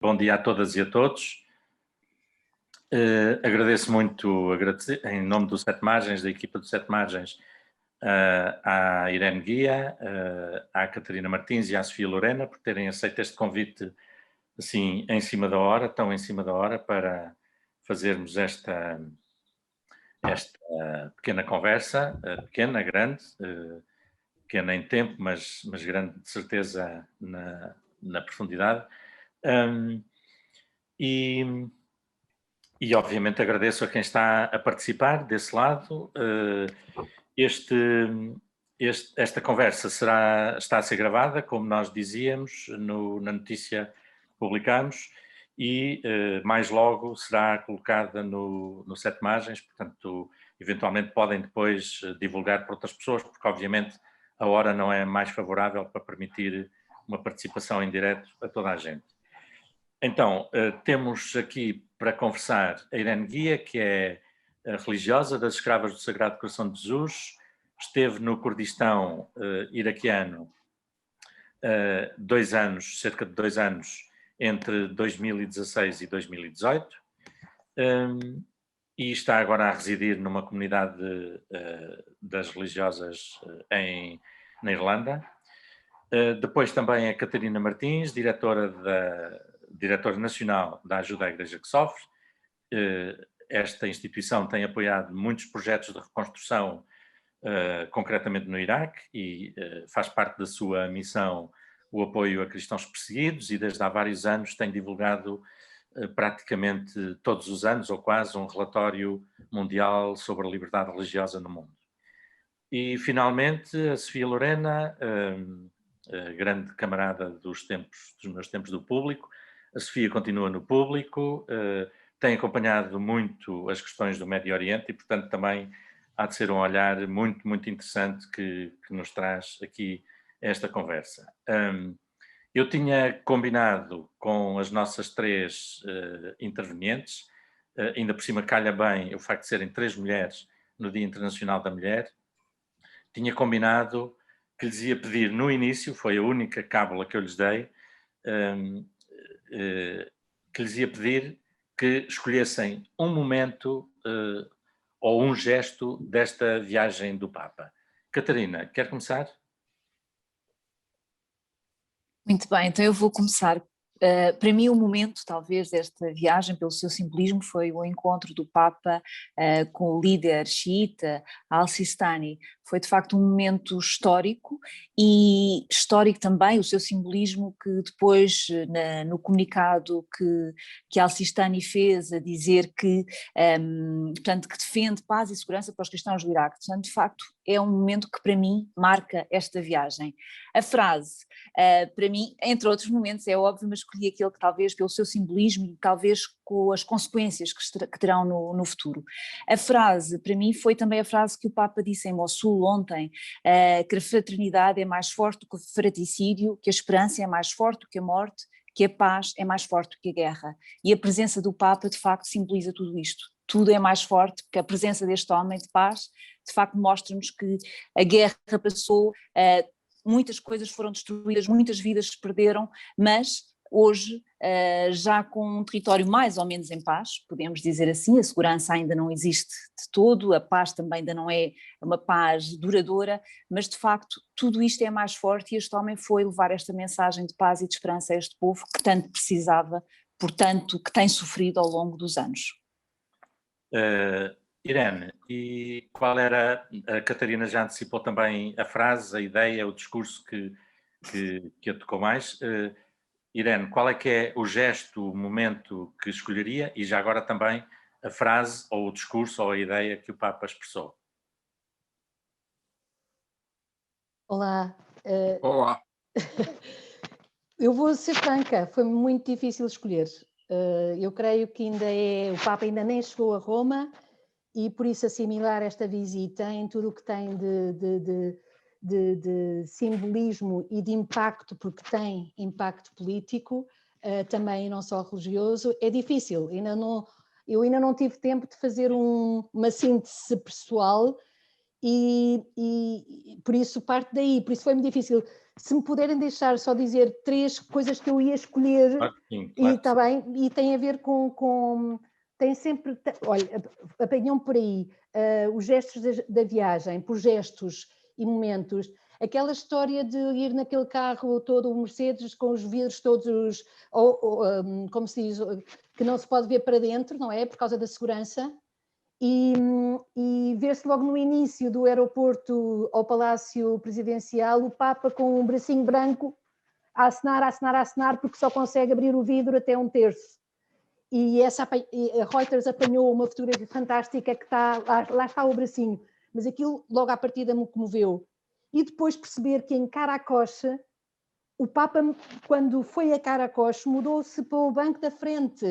Bom dia a todas e a todos. Agradeço muito, em nome do Sete Margens, da equipa do Sete Margens, à Irene Guia, à Catarina Martins e à Sofia Lorena por terem aceito este convite assim em cima da hora, tão em cima da hora, para fazermos esta pequena conversa, pequena, grande, pequena em tempo, mas grande de certeza na profundidade. E obviamente agradeço a quem está a participar desse lado. Esta conversa está a ser gravada, como nós dizíamos na notícia que publicámos, e mais logo será colocada no Sete Margens, portanto, eventualmente podem depois divulgar para outras pessoas, porque obviamente a hora não é mais favorável para permitir uma participação em direto a toda a gente. Então, temos aqui para conversar a Irene Guia, que é religiosa das Escravas do Sagrado Coração de Jesus, esteve no Kurdistão iraquiano 2 anos, cerca de 2 anos, entre 2016 e 2018, e está agora a residir numa comunidade das religiosas na Irlanda. Depois também a Catarina Martins, diretora nacional da Ajuda à Igreja que Sofre. Esta instituição tem apoiado muitos projetos de reconstrução, concretamente no Iraque, e faz parte da sua missão o apoio a cristãos perseguidos, e desde há vários anos tem divulgado praticamente todos os anos, ou quase, um relatório mundial sobre a liberdade religiosa no mundo. E finalmente a Sofia Lorena, grande camarada dos meus tempos do público. A Sofia continua no público, tem acompanhado muito as questões do Médio Oriente e, portanto, também há de ser um olhar muito, muito interessante que nos traz aqui esta conversa. Eu tinha combinado com as nossas 3 intervenientes, ainda por cima calha bem o facto de serem 3 mulheres no Dia Internacional da Mulher. Tinha combinado que lhes ia pedir no início, foi a única cábula que eu lhes dei, que lhes ia pedir que escolhessem um momento ou um gesto desta viagem do Papa. Catarina, quer começar? Muito bem, então eu vou começar. Para mim o momento talvez desta viagem, pelo seu simbolismo, foi o encontro do Papa com o líder xiita Al-Sistani. Foi de facto um momento histórico, e histórico também o seu simbolismo, que depois no comunicado que Al-Sistani fez, a dizer que, portanto, que defende paz e segurança para os cristãos do Iraque. Portanto, de facto é um momento que para mim marca esta viagem. A frase, para mim, entre outros momentos, é óbvio, mas escolhi aquele que talvez pelo seu simbolismo e talvez com as consequências que terão no futuro. A frase, para mim, foi também a frase que o Papa disse em Mossul ontem, que a fraternidade é mais forte do que o fratricídio, que a esperança é mais forte do que a morte, que a paz é mais forte do que a guerra. E a presença do Papa, de facto, simboliza tudo isto. Tudo é mais forte, porque a presença deste homem de paz, de facto, mostra-nos que a guerra passou, muitas coisas foram destruídas, muitas vidas se perderam, mas hoje, já com um território mais ou menos em paz, podemos dizer assim, a segurança ainda não existe de todo, a paz também ainda não é uma paz duradoura, mas de facto tudo isto é mais forte, e este homem foi levar esta mensagem de paz e de esperança a este povo que tanto precisava, portanto, que tem sofrido ao longo dos anos. Irene, e qual era, a Catarina já antecipou também a frase, a ideia, o discurso que a tocou mais. Irene, qual é que é o gesto, o momento que escolheria, e já agora também a frase ou o discurso ou a ideia que o Papa expressou? Olá. Olá. Eu vou ser franca, foi muito difícil escolher. Eu creio que o Papa ainda nem chegou a Roma, e por isso assimilar esta visita em tudo o que tem de simbolismo e de impacto, porque tem impacto político, também não só religioso, é difícil. Eu ainda não tive tempo de fazer uma síntese pessoal, e por isso parte daí, por isso foi-me difícil. Se me puderem deixar só dizer 3 coisas que eu ia escolher, Claro que sim, e claro que está sim. bem, e tem a ver tem sempre, olha, apanham por aí os gestos da viagem, por gestos e momentos. Aquela história de ir naquele carro todo, o Mercedes, com os vidros todos, como se diz, que não se pode ver para dentro, não é? Por causa da segurança. E ver-se logo no início do aeroporto ao Palácio Presidencial o Papa com um bracinho branco a acenar, a acenar, a acenar, porque só consegue abrir o vidro até 1/3. E a Reuters apanhou uma fotografia fantástica que lá está o bracinho, mas aquilo logo à partida me comoveu. E depois perceber que em Caracoche, o Papa, quando foi a Caracoche, mudou-se para o banco da frente,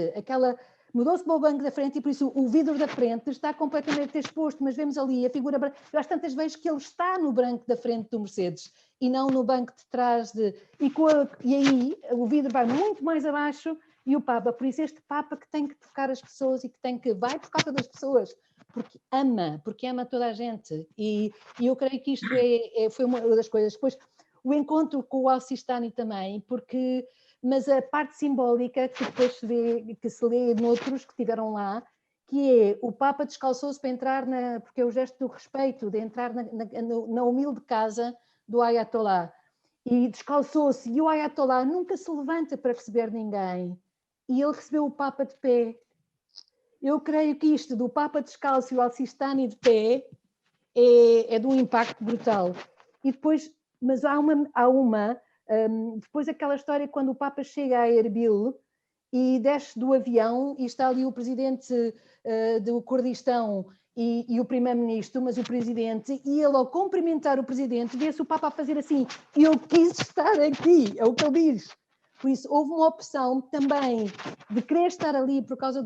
mudou-se para o banco da frente e por isso o vidro da frente está completamente exposto, mas vemos ali a figura branca. Eu às tantas vezes que ele está no banco da frente do Mercedes e não no banco de trás e aí o vidro vai muito mais abaixo e o Papa, por isso este Papa que tem que tocar as pessoas e que vai por causa das pessoas, porque ama toda a gente e eu creio que isto foi uma das coisas. Depois o encontro com o Al-Sistani também, mas a parte simbólica que depois se lê noutros que estiveram lá, que é o Papa descalçou-se para entrar, porque é o gesto do respeito, de entrar na humilde casa do Ayatollah. E descalçou-se, e o Ayatollah nunca se levanta para receber ninguém. E ele recebeu o Papa de pé. Eu creio que isto do Papa descalço e o Al-Sistani de pé é de um impacto brutal. E depois, mas depois aquela história quando o Papa chega a Erbil e desce do avião e está ali o presidente do Kurdistão e o primeiro-ministro, mas o presidente, e ele ao cumprimentar o presidente, vê-se o Papa a fazer assim, eu quis estar aqui, é o que ele diz. Por isso, houve uma opção também de querer estar ali por causa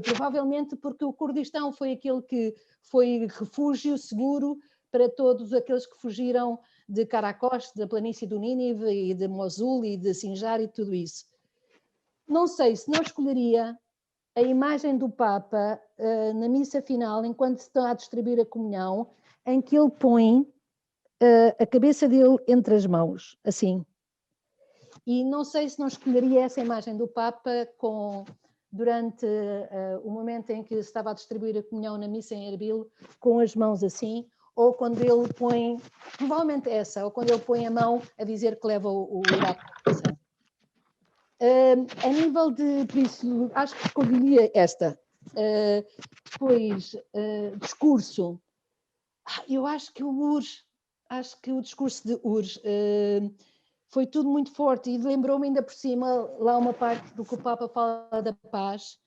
provavelmente porque o Kurdistão foi aquele que foi refúgio seguro para todos aqueles que fugiram de Karakosh, da planície do Nínive e de Mosul e de Sinjar e tudo isso. Não sei se não escolheria a imagem do Papa na missa final, enquanto se está a distribuir a comunhão, em que ele põe a cabeça dele entre as mãos, assim. E não sei se não escolheria essa imagem do Papa durante o momento em que se estava a distribuir a comunhão na missa em Erbil, com as mãos assim, ou quando ele põe, provavelmente essa, ou quando ele põe a mão a dizer que leva o Iraque à revolução. A nível de, por isso, acho que escolheria esta. Depois, discurso. Eu acho que o discurso de Urs foi tudo muito forte e lembrou-me ainda por cima lá uma parte do que o Papa fala da paz,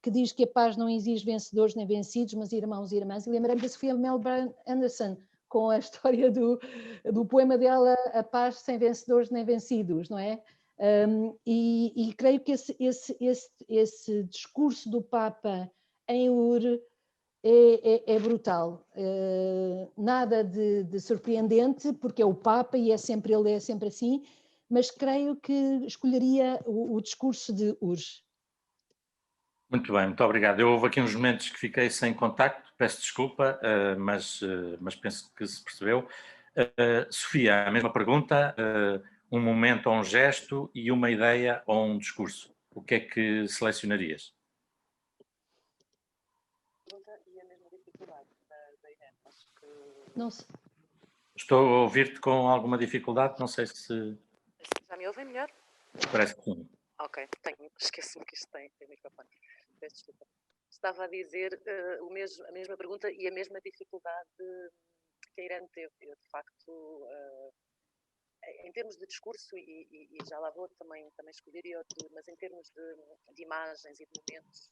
que diz que a paz não exige vencedores nem vencidos, mas irmãos e irmãs. E lembrei-me da Sofia Melbourne Anderson, com a história do poema dela, A Paz Sem Vencedores Nem Vencidos, não é? E creio que esse discurso do Papa em Ur é brutal. Nada de surpreendente, porque é o Papa e ele é sempre assim, mas creio que escolheria o discurso de Urs. Muito bem, muito obrigado. Houve aqui uns momentos que fiquei sem contacto, peço desculpa, mas penso que se percebeu. Sofia, a mesma pergunta, um momento ou um gesto e uma ideia ou um discurso. O que é que selecionarias? E a mesma dificuldade da Irene, acho que... Não sei. Estou a ouvir-te com alguma dificuldade, não sei se... Já me ouvem melhor? Parece que sim. Ok, esqueço-me que isto tem microfone. Peço desculpa. Estava a dizer a mesma pergunta e a mesma dificuldade que a Irene teve. Eu, de facto, em termos de discurso, e já lá vou também escolheria outro, mas em termos de imagens e de momentos,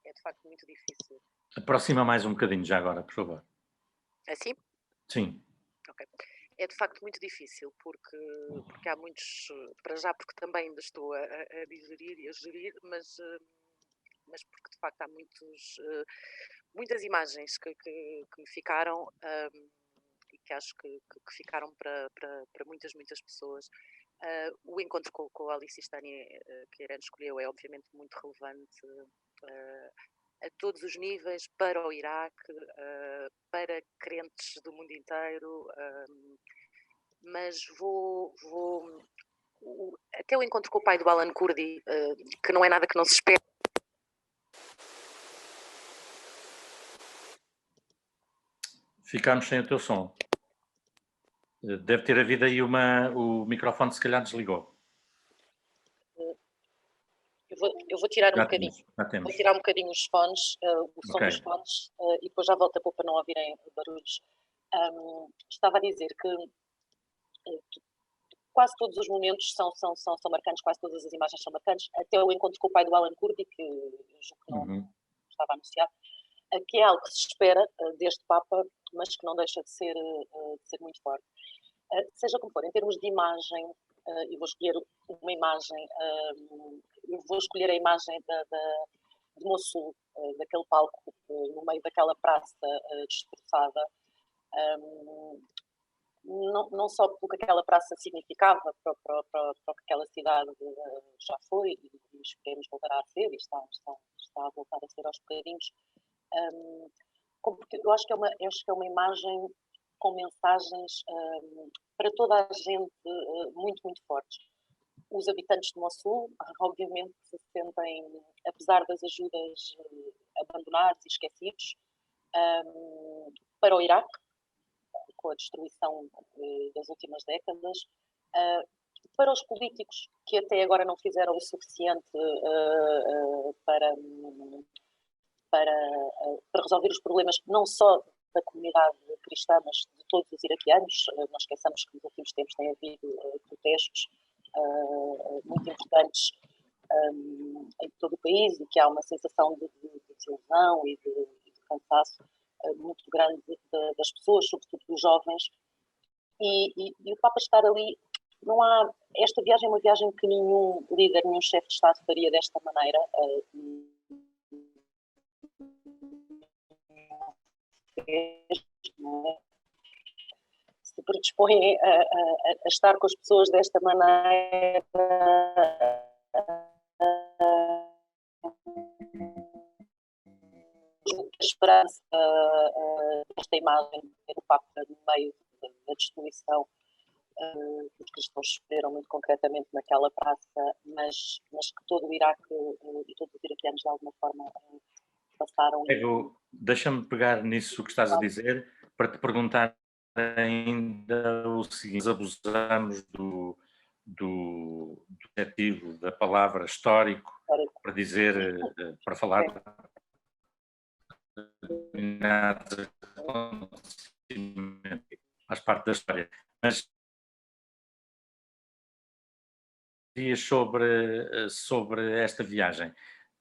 é de facto muito difícil. Aproxima mais um bocadinho já agora, por favor. Assim? Sim. Ok. É de facto muito difícil, porque há muitos, para já porque também ainda estou a digerir e a gerir, mas porque de facto há muitas imagens que me ficaram e que acho que ficaram para muitas pessoas. O encontro com o Ali Sistani que a Irene escolheu é obviamente muito relevante. a todos os níveis para o Iraque, para crentes do mundo inteiro, mas até o encontro com o pai do Alan Kurdi, que não é nada que não se espera. Ficámos sem o teu som. Deve ter havido aí o microfone se calhar desligou. Eu vou tirar um bocadinho. Já temos. Vou tirar um bocadinho os fones, o som dos fones, e depois já volto a pôr para não ouvirem barulhos. Estava a dizer que quase todos os momentos são marcantes, quase todas as imagens são marcantes, até o encontro com o pai do Alan Kurdi, que eu julgo que não estava anunciado, que é algo que se espera deste Papa, mas que não deixa de ser muito forte. Seja como for, em termos de imagem, eu vou escolher uma imagem, eu vou escolher a imagem de Mossul, daquele palco, no meio daquela praça destroçada, não só pelo que aquela praça significava para o que aquela cidade já foi, e esperemos voltar a ser, e está a voltar a ser aos bocadinhos, porque eu acho que é uma imagem com mensagens para toda a gente muito, muito fortes. Os habitantes de Mossul, obviamente, se sentem, apesar das ajudas, abandonados e esquecidos, para o Iraque, com a destruição das últimas décadas, para os políticos que até agora não fizeram o suficiente para resolver os problemas não só da comunidade cristã, mas de todos os iraquianos. Não esqueçamos que nos últimos tempos tem havido protestos muito importantes em todo o país, e que há uma sensação de desilusão e de cansaço muito grande das pessoas, sobretudo dos jovens, e o Papa estar ali, não há, esta viagem é uma viagem que nenhum líder, nenhum chefe de Estado faria desta maneira, se predispõe a estar com as pessoas desta maneira, a esperança, esta imagem do Papa no meio da destruição, os cristãos sofreram muito concretamente naquela praça, mas que todo o Iraque e todos os iraquianos de alguma forma passaram. Deixa-me pegar nisso que estás a dizer, para te perguntar ainda o seguinte: abusamos do adjetivo, da palavra histórico, para dizer, para falar faz parte da história, mas dias sobre esta viagem,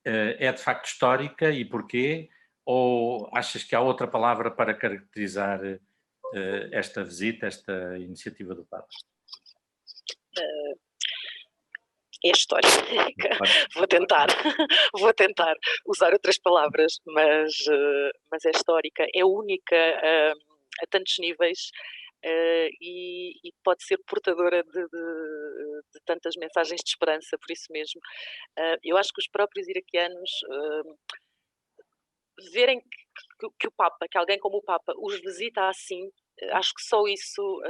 é de facto histórica, e porquê? Ou achas que há outra palavra para caracterizar esta visita, esta iniciativa do Papa? É histórica. Vou tentar usar outras palavras, mas é histórica, é única a tantos níveis, e pode ser portadora de tantas mensagens de esperança, por isso mesmo. Eu acho que os próprios iraquianos verem que o Papa, que alguém como o Papa os visita assim, acho que só isso,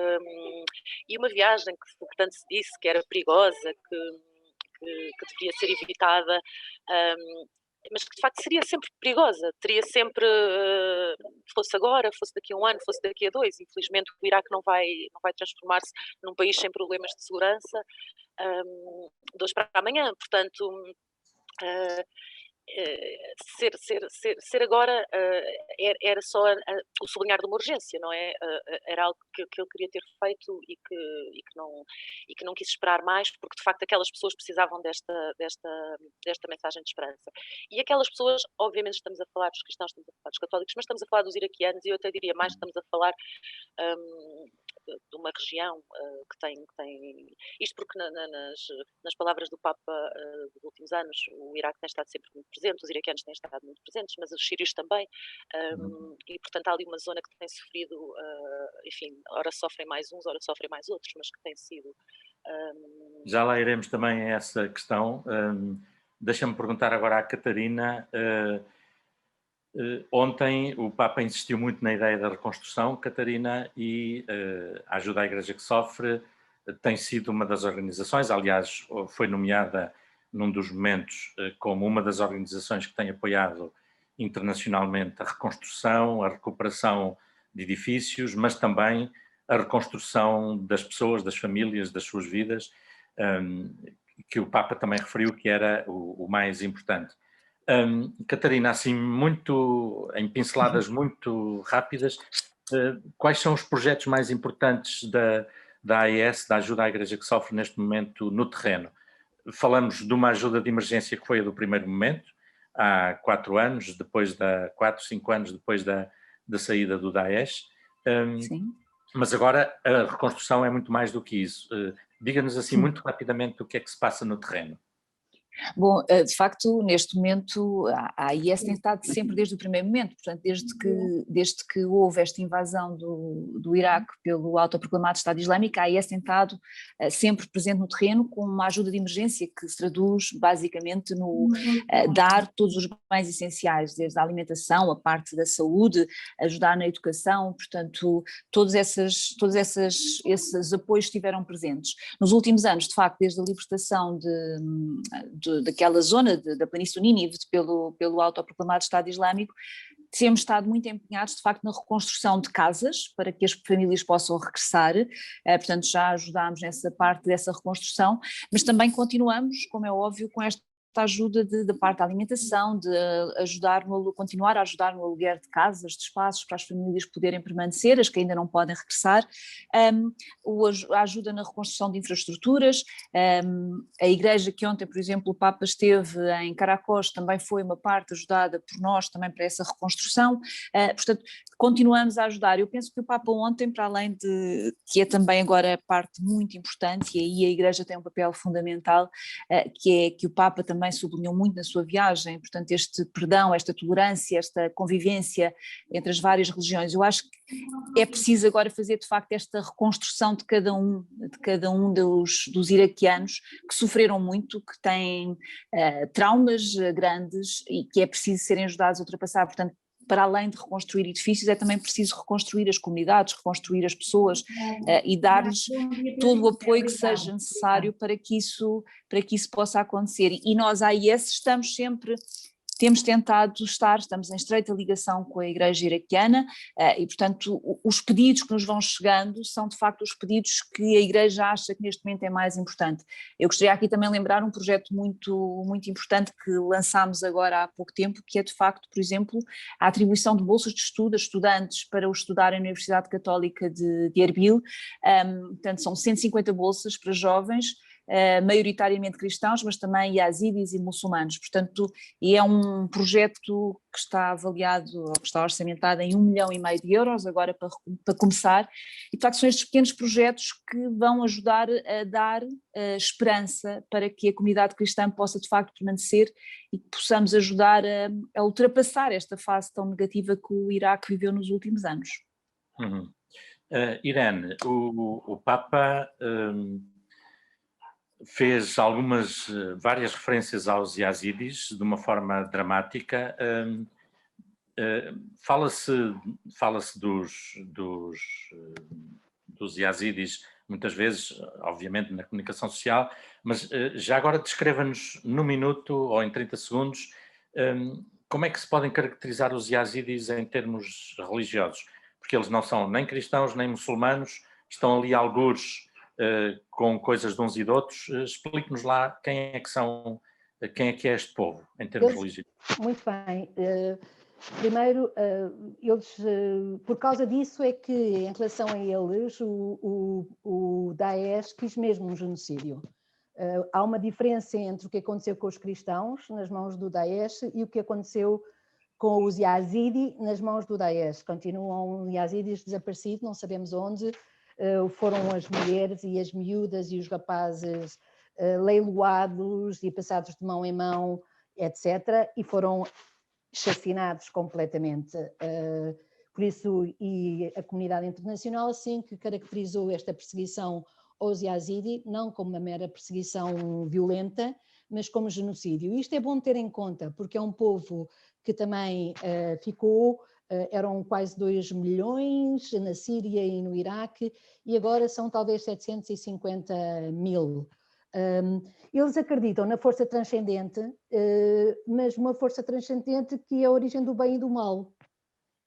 e uma viagem que tanto se disse que era perigosa, que devia ser evitada, mas que de facto seria sempre perigosa, teria sempre, fosse agora, fosse daqui a um ano, fosse daqui a dois. Infelizmente o Iraque não vai transformar-se num país sem problemas de segurança de hoje para amanhã, portanto ser agora era só o sublinhar de uma urgência, não é? Era algo que ele queria ter feito e que não quis esperar mais, porque de facto aquelas pessoas precisavam desta mensagem de esperança. E aquelas pessoas, obviamente estamos a falar dos cristãos, estamos a falar dos católicos, mas estamos a falar dos iraquianos, e eu até diria mais, estamos a falar de uma região que tem isto porque nas palavras do Papa dos últimos anos, o Iraque tem estado sempre muito presente, os iraquianos têm estado muito presentes, mas os sírios também, e portanto há ali uma zona que tem sofrido, enfim, ora sofrem mais uns, ora sofrem mais outros, mas que tem sido... Já lá iremos também a essa questão. Deixa-me perguntar agora à Catarina, Ontem o Papa insistiu muito na ideia da reconstrução, Catarina, e a Ajuda à Igreja que Sofre tem sido uma das organizações, aliás, foi nomeada num dos momentos como uma das organizações que tem apoiado internacionalmente a reconstrução, a recuperação de edifícios, mas também a reconstrução das pessoas, das famílias, das suas vidas, que o Papa também referiu que era o mais importante. Catarina, assim, em pinceladas muito rápidas, quais são os projetos mais importantes da AIS, da Ajuda à Igreja que Sofre neste momento no terreno? Falamos de uma ajuda de emergência que foi a do primeiro momento, há 4 anos, 5 anos depois da saída do Daesh. Sim. Mas agora a reconstrução é muito mais do que isso. Diga-nos assim muito rapidamente o que é que se passa no terreno. Bom, de facto, neste momento, a AIS tem estado sempre desde o primeiro momento, portanto, desde que houve esta invasão do Iraque pelo autoproclamado Estado Islâmico, a AIS tem estado sempre presente no terreno com uma ajuda de emergência que se traduz basicamente no dar todos os bens essenciais, desde a alimentação, a parte da saúde, ajudar na educação, portanto, todos esses apoios estiveram presentes. Nos últimos anos, de facto, desde a libertação daquela zona da Planície do Nínive pelo autoproclamado Estado Islâmico, temos estado muito empenhados de facto na reconstrução de casas para que as famílias possam regressar, portanto já ajudámos nessa parte dessa reconstrução, mas também continuamos, como é óbvio, com esta ajuda da parte da alimentação, de continuar a ajudar no aluguer de casas, de espaços para as famílias poderem permanecer, as que ainda não podem regressar, a ajuda na reconstrução de infraestruturas, a igreja que ontem, por exemplo, o Papa esteve em Caracós também foi uma parte ajudada por nós também para essa reconstrução, portanto continuamos a ajudar. Eu penso que o Papa ontem, para além de, que é também agora parte muito importante, e aí a igreja tem um papel fundamental, que o Papa também sublinhou muito na sua viagem, portanto este perdão, esta tolerância, esta convivência entre as várias religiões. Eu acho que é preciso agora fazer de facto esta reconstrução de cada um dos iraquianos que sofreram muito, que têm traumas grandes e que é preciso serem ajudados a ultrapassar, portanto para além de reconstruir edifícios, é também preciso reconstruir as comunidades, reconstruir as pessoas e dar-lhes todo o apoio que seja necessário para que isso possa acontecer. E nós, a AIS, temos tentado estamos em estreita ligação com a Igreja iraquiana e, portanto, os pedidos que nos vão chegando são, de facto, os pedidos que a Igreja acha que neste momento é mais importante. Eu gostaria aqui também de lembrar um projeto muito, muito importante que lançámos agora há pouco tempo, que é, de facto, por exemplo, a atribuição de bolsas de estudo a estudantes para o estudarem na Universidade Católica de Erbil. Portanto, são 150 bolsas para jovens, maioritariamente cristãos, mas também yazidis e muçulmanos, portanto, e é um projeto que está avaliado, ou que está orçamentado em 1,5 milhão de euros agora para começar, e de facto são estes pequenos projetos que vão ajudar a dar esperança para que a comunidade cristã possa de facto permanecer e que possamos ajudar a ultrapassar esta fase tão negativa que o Iraque viveu nos últimos anos. Irene, o Papa fez várias referências aos yazidis de uma forma dramática. Fala-se dos yazidis muitas vezes, obviamente na comunicação social, mas já agora descreva-nos num minuto ou em 30 segundos como é que se podem caracterizar os yazidis em termos religiosos, porque eles não são nem cristãos nem muçulmanos, estão ali algures com coisas de uns e de outros. Explique-nos lá quem é que é este povo, em termos religiosos. Muito bem. Primeiro, eles, por causa disso é que, em relação a eles, o Daesh quis mesmo um genocídio. Há uma diferença entre o que aconteceu com os cristãos, nas mãos do Daesh, e o que aconteceu com os Yazidi, nas mãos do Daesh. Continuam Yazidis desaparecidos, não sabemos onde. Foram as mulheres e as miúdas e os rapazes leiloados e passados de mão em mão, etc., e foram chacinados completamente. Por isso, e a comunidade internacional assim que caracterizou esta perseguição aos Yazidi, não como uma mera perseguição violenta, mas como genocídio. Isto é bom ter em conta, porque é um povo que também ficou, eram quase 2 milhões na Síria e no Iraque, e agora são talvez 750 mil. Eles acreditam na força transcendente, mas uma força transcendente que é a origem do bem e do mal.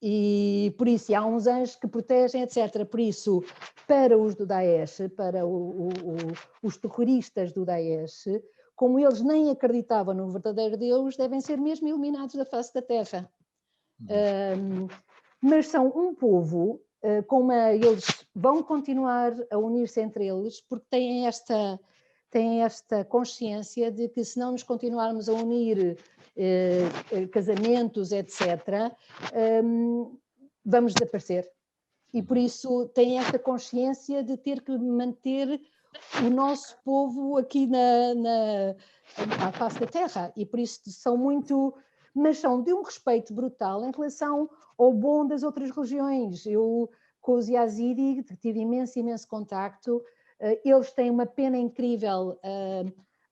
E por isso há uns anjos que protegem, etc. Por isso, para os do Daesh, para os terroristas do Daesh, como eles nem acreditavam no verdadeiro Deus, devem ser mesmo eliminados da face da terra. Mas são um povo, eles vão continuar a unir-se entre eles, porque têm esta consciência de que se não nos continuarmos a unir, casamentos, etc., vamos desaparecer. E por isso têm esta consciência de ter que manter o nosso povo aqui à face da terra. E por isso são muito... mas são de um respeito brutal em relação ao bom das outras religiões. Eu, com os Yazidi, tive imenso contacto. Eles têm uma pena incrível,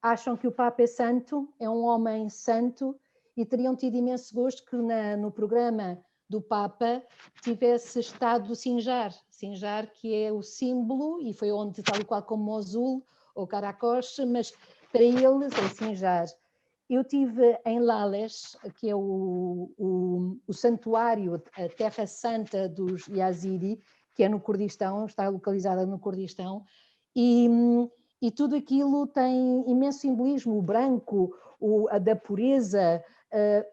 acham que o Papa é santo, é um homem santo, e teriam tido imenso gosto que no programa do Papa tivesse estado o Sinjar, que é o símbolo, e foi onde, tal e qual como Mosul ou Karakosh, mas para eles é Sinjar. Eu estive em Lales, que é o santuário, a terra santa dos Yazidi, que é no Kurdistão, está localizada no Kurdistão, e tudo aquilo tem imenso simbolismo, o branco, a da pureza.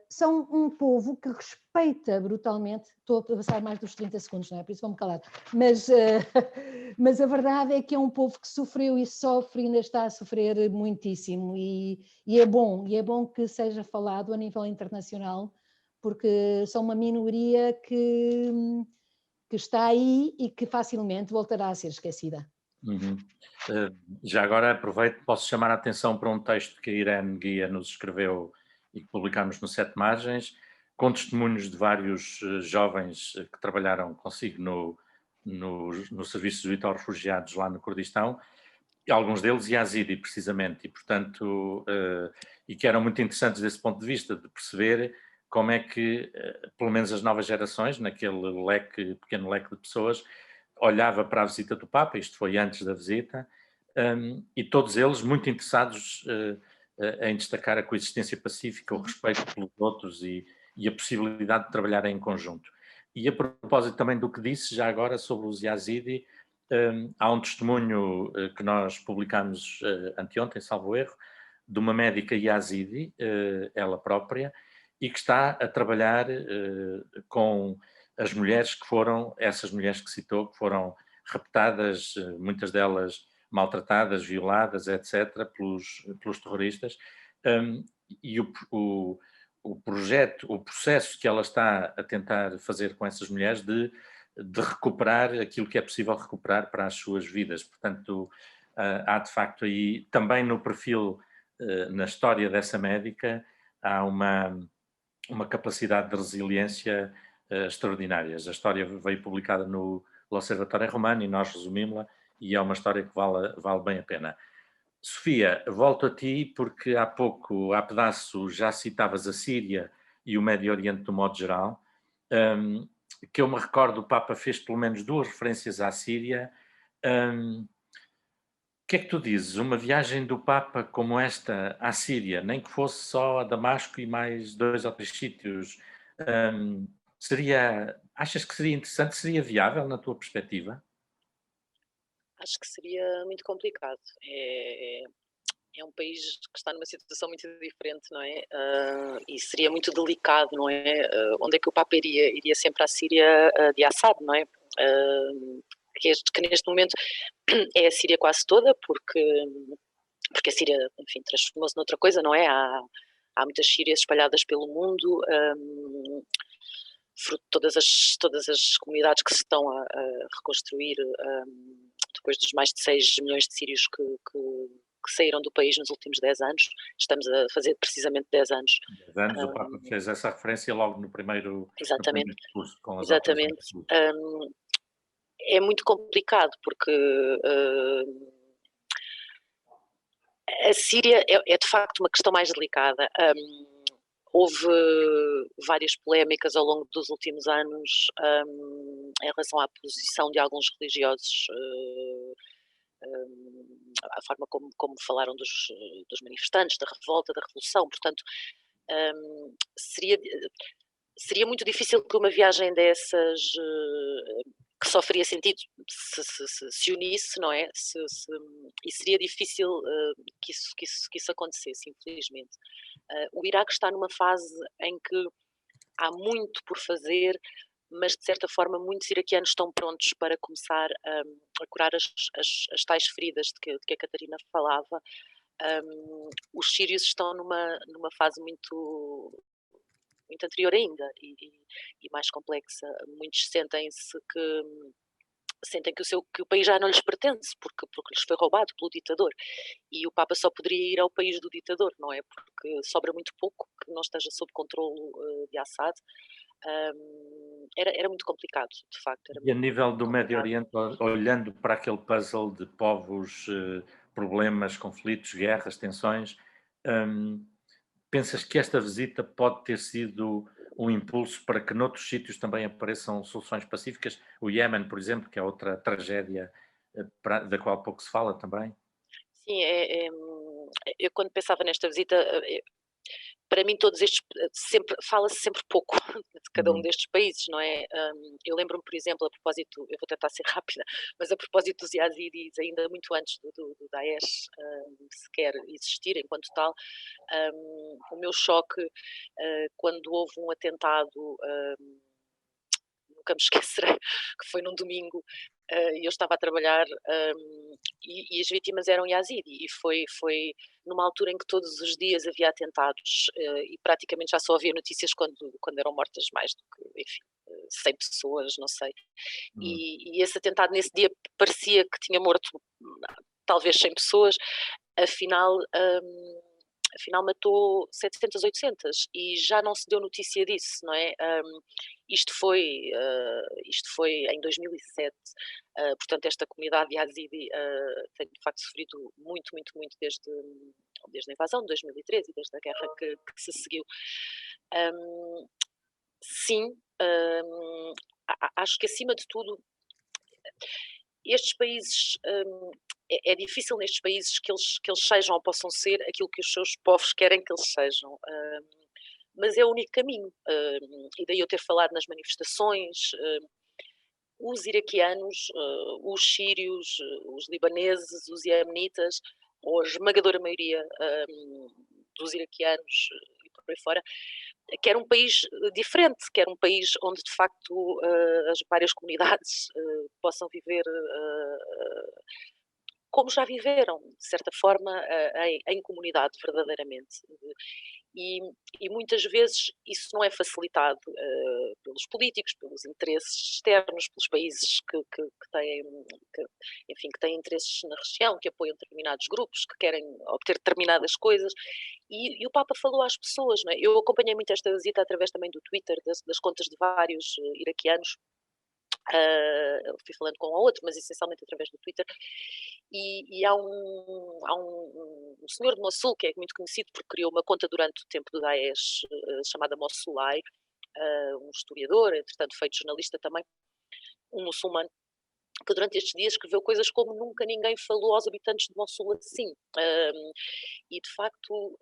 São um povo que respeita brutalmente, estou a passar mais dos 30 segundos, não é? Por isso vou-me calar, mas a verdade é que é um povo que sofreu e sofre e ainda está a sofrer muitíssimo, e é bom que seja falado a nível internacional, porque são uma minoria que está aí e que facilmente voltará a ser esquecida. Já agora aproveito, posso chamar a atenção para um texto que a Irene Guia nos escreveu e que publicámos no Sete Margens, com testemunhos de vários jovens que trabalharam consigo no Serviço de Jesuíta aos Refugiados lá no Kurdistão, e alguns deles Yazidi, precisamente, e portanto, e que eram muito interessantes desse ponto de vista, de perceber como é que, pelo menos as novas gerações, naquele pequeno leque de pessoas, olhava para a visita do Papa, isto foi antes da visita, e todos eles muito interessados em destacar a coexistência pacífica, o respeito pelos outros e a possibilidade de trabalhar em conjunto. E a propósito também do que disse já agora sobre os Yazidi, há um testemunho que nós publicámos anteontem, salvo erro, de uma médica Yazidi, ela própria, e que está a trabalhar com as mulheres essas mulheres que citou, que foram raptadas, muitas delas maltratadas, violadas, etc., pelos terroristas, e o processo que ela está a tentar fazer com essas mulheres de recuperar aquilo que é possível recuperar para as suas vidas. Portanto, há de facto aí, também no perfil, na história dessa médica, há uma capacidade de resiliência extraordinárias. A história veio publicada no L'Osservatore Romano e nós resumimos-la, e é uma história que vale bem a pena. Sofia, volto a ti porque há pedaço já citavas a Síria e o Médio Oriente do modo geral, que eu me recordo, o Papa fez pelo menos 2 referências à Síria. O que é que tu dizes? Uma viagem do Papa como esta à Síria, nem que fosse só a Damasco e mais 2 ou 3 sítios, achas que seria interessante, seria viável na tua perspectiva? Acho que seria muito complicado. É um país que está numa situação muito diferente, não é? E seria muito delicado, não é? Onde é que o Papa iria? Iria sempre à Síria de Assad, não é? Que neste momento é a Síria quase toda, porque a Síria, enfim, transformou-se noutra coisa, não é? Há muitas Sírias espalhadas pelo mundo, fruto de todas as comunidades que se estão a reconstruir depois dos mais de 6 milhões de sírios que saíram do país nos últimos 10 anos. Estamos a fazer precisamente 10 anos. 10 anos, o Papa fez essa referência logo no primeiro discurso com as exatamente. É muito complicado porque A Síria é de facto uma questão mais delicada. Houve várias polémicas ao longo dos últimos anos em relação à posição de alguns religiosos, a forma como falaram dos manifestantes, da revolta, da revolução. Portanto, seria muito difícil que uma viagem dessas, que só faria sentido se unisse, não é? E seria difícil que isso acontecesse, infelizmente. O Iraque está numa fase em que há muito por fazer, mas de certa forma muitos iraquianos estão prontos para começar a curar as tais feridas de que a Catarina falava. Os sírios estão numa fase muito anterior ainda e mais complexa. Muitos sentem que o país já não lhes pertence porque lhes foi roubado pelo ditador, e o Papa só poderia ir ao país do ditador, não é? Porque sobra muito pouco que não esteja sob controlo de Assad. Era muito complicado, de facto. E a nível do Médio Oriente, olhando para aquele puzzle de povos, problemas, conflitos, guerras, tensões, pensas que esta visita pode ter sido um impulso para que noutros sítios também apareçam soluções pacíficas? O Iémen, por exemplo, que é outra tragédia da qual pouco se fala também. Sim, eu quando pensava nesta visita, para mim todos estes, fala-se sempre pouco de cada um destes países, não é? Eu lembro-me, por exemplo, a propósito, eu vou tentar ser rápida, mas a propósito dos Yazidis, ainda muito antes do Daesh sequer existir enquanto tal, o meu choque quando houve um atentado, nunca me esquecerei, que foi num domingo, e eu estava a trabalhar e as vítimas eram Yazidi, e foi numa altura em que todos os dias havia atentados e praticamente já só havia notícias quando eram mortas mais do que, enfim, 100 pessoas, não sei. E esse atentado nesse dia parecia que tinha morto talvez 100 pessoas, afinal matou 700, 800 e já não se deu notícia disso, não é? Isto foi em 2007, portanto esta comunidade Yazidi tem de facto sofrido muito, muito, muito desde a invasão de 2013 e desde a guerra que se seguiu. Sim, acho que acima de tudo estes países, é difícil nestes países que eles sejam ou possam ser aquilo que os seus povos querem que eles sejam, mas é o único caminho, e daí eu ter falado nas manifestações. Os iraquianos, os sírios, os libaneses, os iemenitas, ou a esmagadora maioria dos iraquianos e por aí fora, quer um país diferente, quer um país onde de facto as várias comunidades possam viver como já viveram, de certa forma, em comunidade, verdadeiramente. E muitas vezes isso não é facilitado pelos políticos, pelos interesses externos, pelos países que têm interesses na região, que apoiam determinados grupos, que querem obter determinadas coisas. E o Papa falou às pessoas, não é? Eu acompanhei muito esta visita através também do Twitter, das contas de vários iraquianos. Fui falando com um ou outro, mas essencialmente através do Twitter. E há um senhor de Mossul que é muito conhecido porque criou uma conta durante o tempo do Daesh chamada Mossulai, um historiador, entretanto feito jornalista também, um muçulmano, que durante estes dias escreveu coisas como nunca ninguém falou aos habitantes de Mossul assim. E de facto,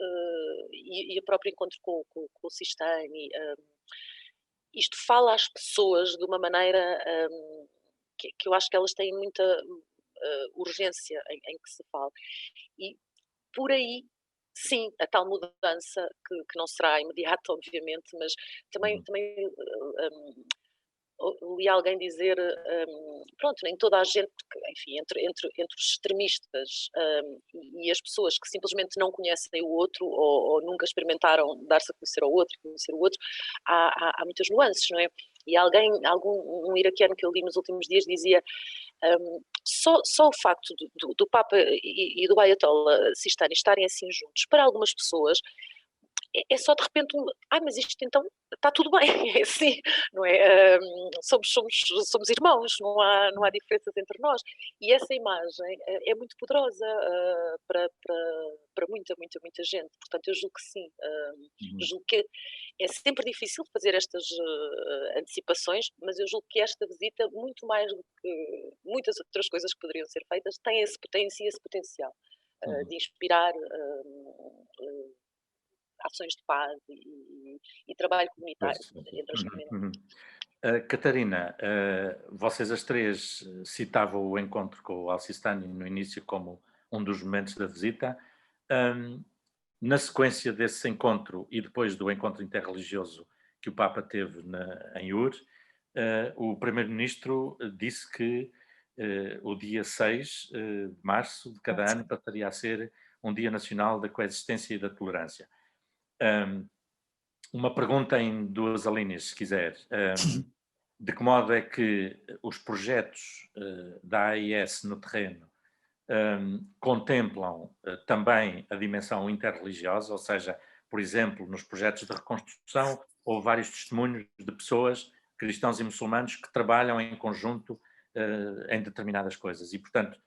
e o próprio encontro com o Sistani, isto fala às pessoas de uma maneira que eu acho que elas têm muita urgência em que se fale. E por aí, sim, a tal mudança, que não será imediata, obviamente, mas também li alguém dizer, pronto, nem toda a gente, enfim, entre os extremistas e as pessoas que simplesmente não conhecem o outro ou nunca experimentaram dar-se a conhecer ao outro e conhecer o outro, há muitas nuances, não é? E um iraquiano que eu li nos últimos dias dizia só o facto do Papa e do Ayatollah Sistani estarem assim juntos, para algumas pessoas é só de repente mas isto então está tudo bem, é assim, não é? Somos irmãos, não há diferenças entre nós. E essa imagem é muito poderosa para muita gente. Portanto, eu julgo que sim. Julgo que é sempre difícil fazer estas antecipações, mas eu julgo que esta visita, muito mais do que muitas outras coisas que poderiam ser feitas, tem em si esse potencial de inspirar ações de paz e trabalho comunitário entre as comunidades. Catarina, vocês as três citavam o encontro com o Al-Sistani no início como um dos momentos da visita. Na sequência desse encontro e depois do encontro interreligioso que o Papa teve em Ur, o Primeiro-Ministro disse que o dia 6 de março de cada ano passaria a ser um Dia Nacional da Coexistência e da Tolerância. Uma pergunta em duas alíneas, se quiser. De que modo é que os projetos da AIS no terreno contemplam também a dimensão interreligiosa, ou seja, por exemplo, nos projetos de reconstrução, houve vários testemunhos de pessoas, cristãos e muçulmanos, que trabalham em conjunto em determinadas coisas. E, portanto,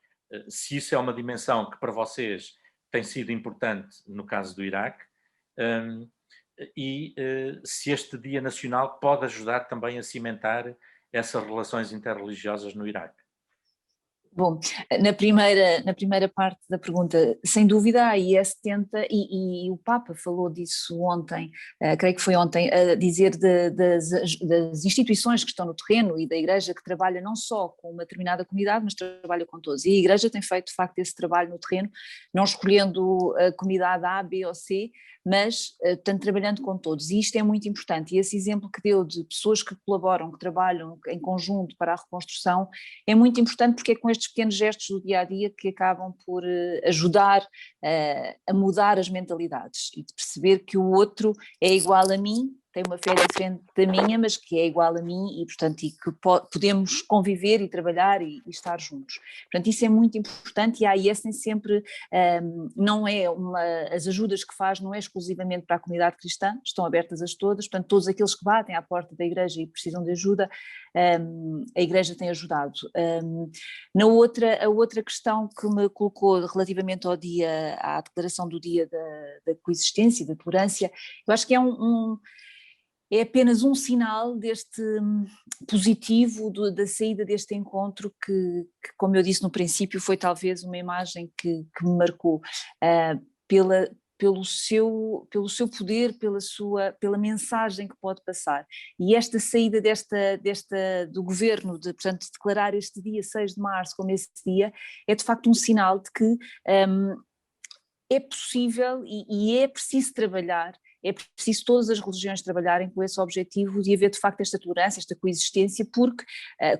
se isso é uma dimensão que para vocês tem sido importante no caso do Iraque, e se este Dia Nacional pode ajudar também a cimentar essas relações interreligiosas no Iraque. Bom, na primeira parte da pergunta, sem dúvida a AIS tenta, e o Papa falou disso ontem, creio que foi ontem, a dizer das instituições que estão no terreno e da Igreja que trabalha não só com uma determinada comunidade, mas trabalha com todos. E a Igreja tem feito de facto esse trabalho no terreno, não escolhendo a comunidade A, B ou C, mas tanto trabalhando com todos, e isto é muito importante, e esse exemplo que deu de pessoas que colaboram, que trabalham em conjunto para a reconstrução, é muito importante porque é com estes pequenos gestos do dia-a-dia que acabam por ajudar a mudar as mentalidades, e de perceber que o outro é igual a mim, tem uma fé diferente da minha, mas que é igual a mim e, portanto, e que podemos conviver e trabalhar e estar juntos. Portanto, isso é muito importante, e a AIS tem sempre, não é as ajudas que faz não é exclusivamente para a comunidade cristã, estão abertas a todas, portanto, todos aqueles que batem à porta da Igreja e precisam de ajuda, a Igreja tem ajudado. A outra questão que me colocou relativamente à declaração do Dia da Coexistência e da Tolerância, eu acho que é apenas um sinal deste positivo da saída deste encontro que, como eu disse no princípio, foi talvez uma imagem que me marcou pelo seu poder, pela mensagem que pode passar. E esta saída do governo, portanto, de declarar este dia 6 de março como esse dia, é de facto um sinal de que é possível e é preciso trabalhar. É preciso todas as religiões trabalharem com esse objetivo de haver de facto esta tolerância, esta coexistência, porque,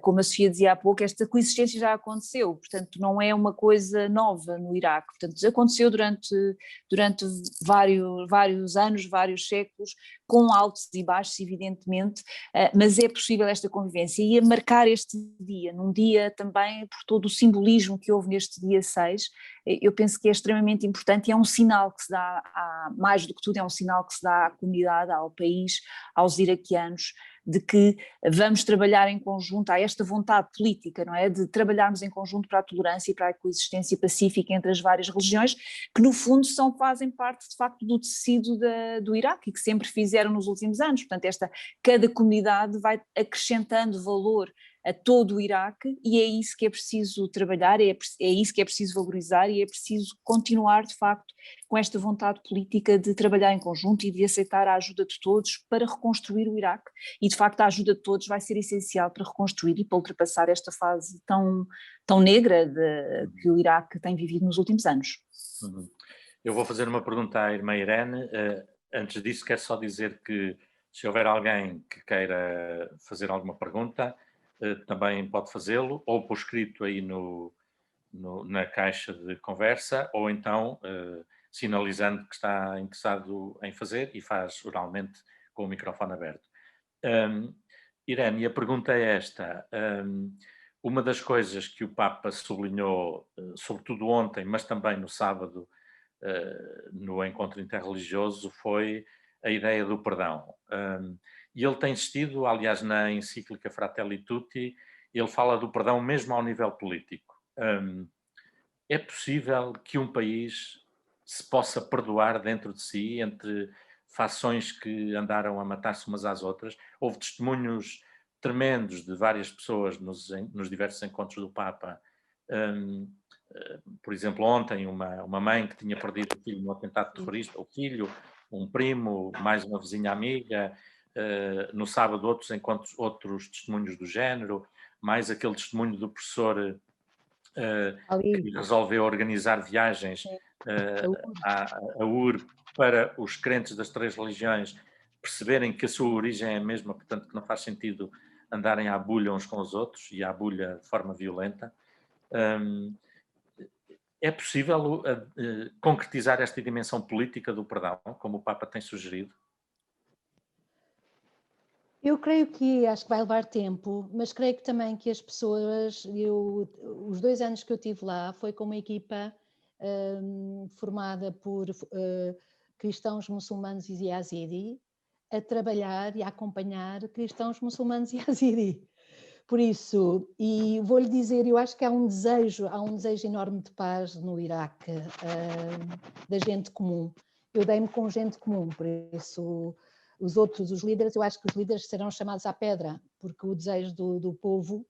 como a Sofia dizia há pouco, esta coexistência já aconteceu, portanto não é uma coisa nova no Iraque, portanto aconteceu durante vários anos, vários séculos, com altos e baixos evidentemente, mas é possível esta convivência, e a marcar este dia, num dia também por todo o simbolismo que houve neste dia 6, eu penso que é extremamente importante e é um sinal que se dá, mais do que tudo, é um sinal que se dá à comunidade, ao país, aos iraquianos, de que vamos trabalhar em conjunto, há esta vontade política, não é, de trabalharmos em conjunto para a tolerância e para a coexistência pacífica entre as várias religiões, que no fundo fazem parte de facto do tecido do Iraque e que sempre fizeram nos últimos anos, portanto cada comunidade vai acrescentando valor a todo o Iraque, e é isso que é preciso trabalhar, é isso que é preciso valorizar, e é preciso continuar de facto com esta vontade política de trabalhar em conjunto e de aceitar a ajuda de todos para reconstruir o Iraque, e de facto a ajuda de todos vai ser essencial para reconstruir e para ultrapassar esta fase tão negra que o Iraque tem vivido nos últimos anos. Eu vou fazer uma pergunta à irmã Irene. Antes disso, quero só dizer que se houver alguém que queira fazer alguma pergunta, também pode fazê-lo, ou por escrito aí na caixa de conversa, ou então sinalizando que está interessado em fazer e faz oralmente com o microfone aberto. Irene, a pergunta é esta. Uma das coisas que o Papa sublinhou, sobretudo ontem, mas também no sábado, no encontro interreligioso foi a ideia do perdão. E ele tem insistido, aliás, na encíclica Fratelli Tutti, ele fala do perdão mesmo ao nível político. É possível que um país se possa perdoar dentro de si, entre fações que andaram a matar-se umas às outras? Houve testemunhos tremendos de várias pessoas nos diversos encontros do Papa. Por exemplo, ontem uma mãe que tinha perdido o filho no atentado terrorista, o filho, um primo, mais uma vizinha amiga. No sábado outros testemunhos do género, mais aquele testemunho do professor que resolveu organizar viagens a UR para os crentes das 3 religiões perceberem que a sua origem é a mesma, portanto que não faz sentido andarem à bulha uns com os outros e à bulha de forma violenta. É possível concretizar esta dimensão política do perdão, como o Papa tem sugerido? Eu creio que acho que vai levar tempo, mas creio que também que as pessoas, os 2 anos que eu tive lá foi com uma equipa formada por cristãos muçulmanos e yazidi, a trabalhar e a acompanhar cristãos muçulmanos e yazidi. Por isso, e vou-lhe dizer, eu acho que há um desejo enorme de paz no Iraque, da gente comum. Eu dei-me com gente comum, por isso os líderes, eu acho que os líderes serão chamados à pedra, porque o desejo do povo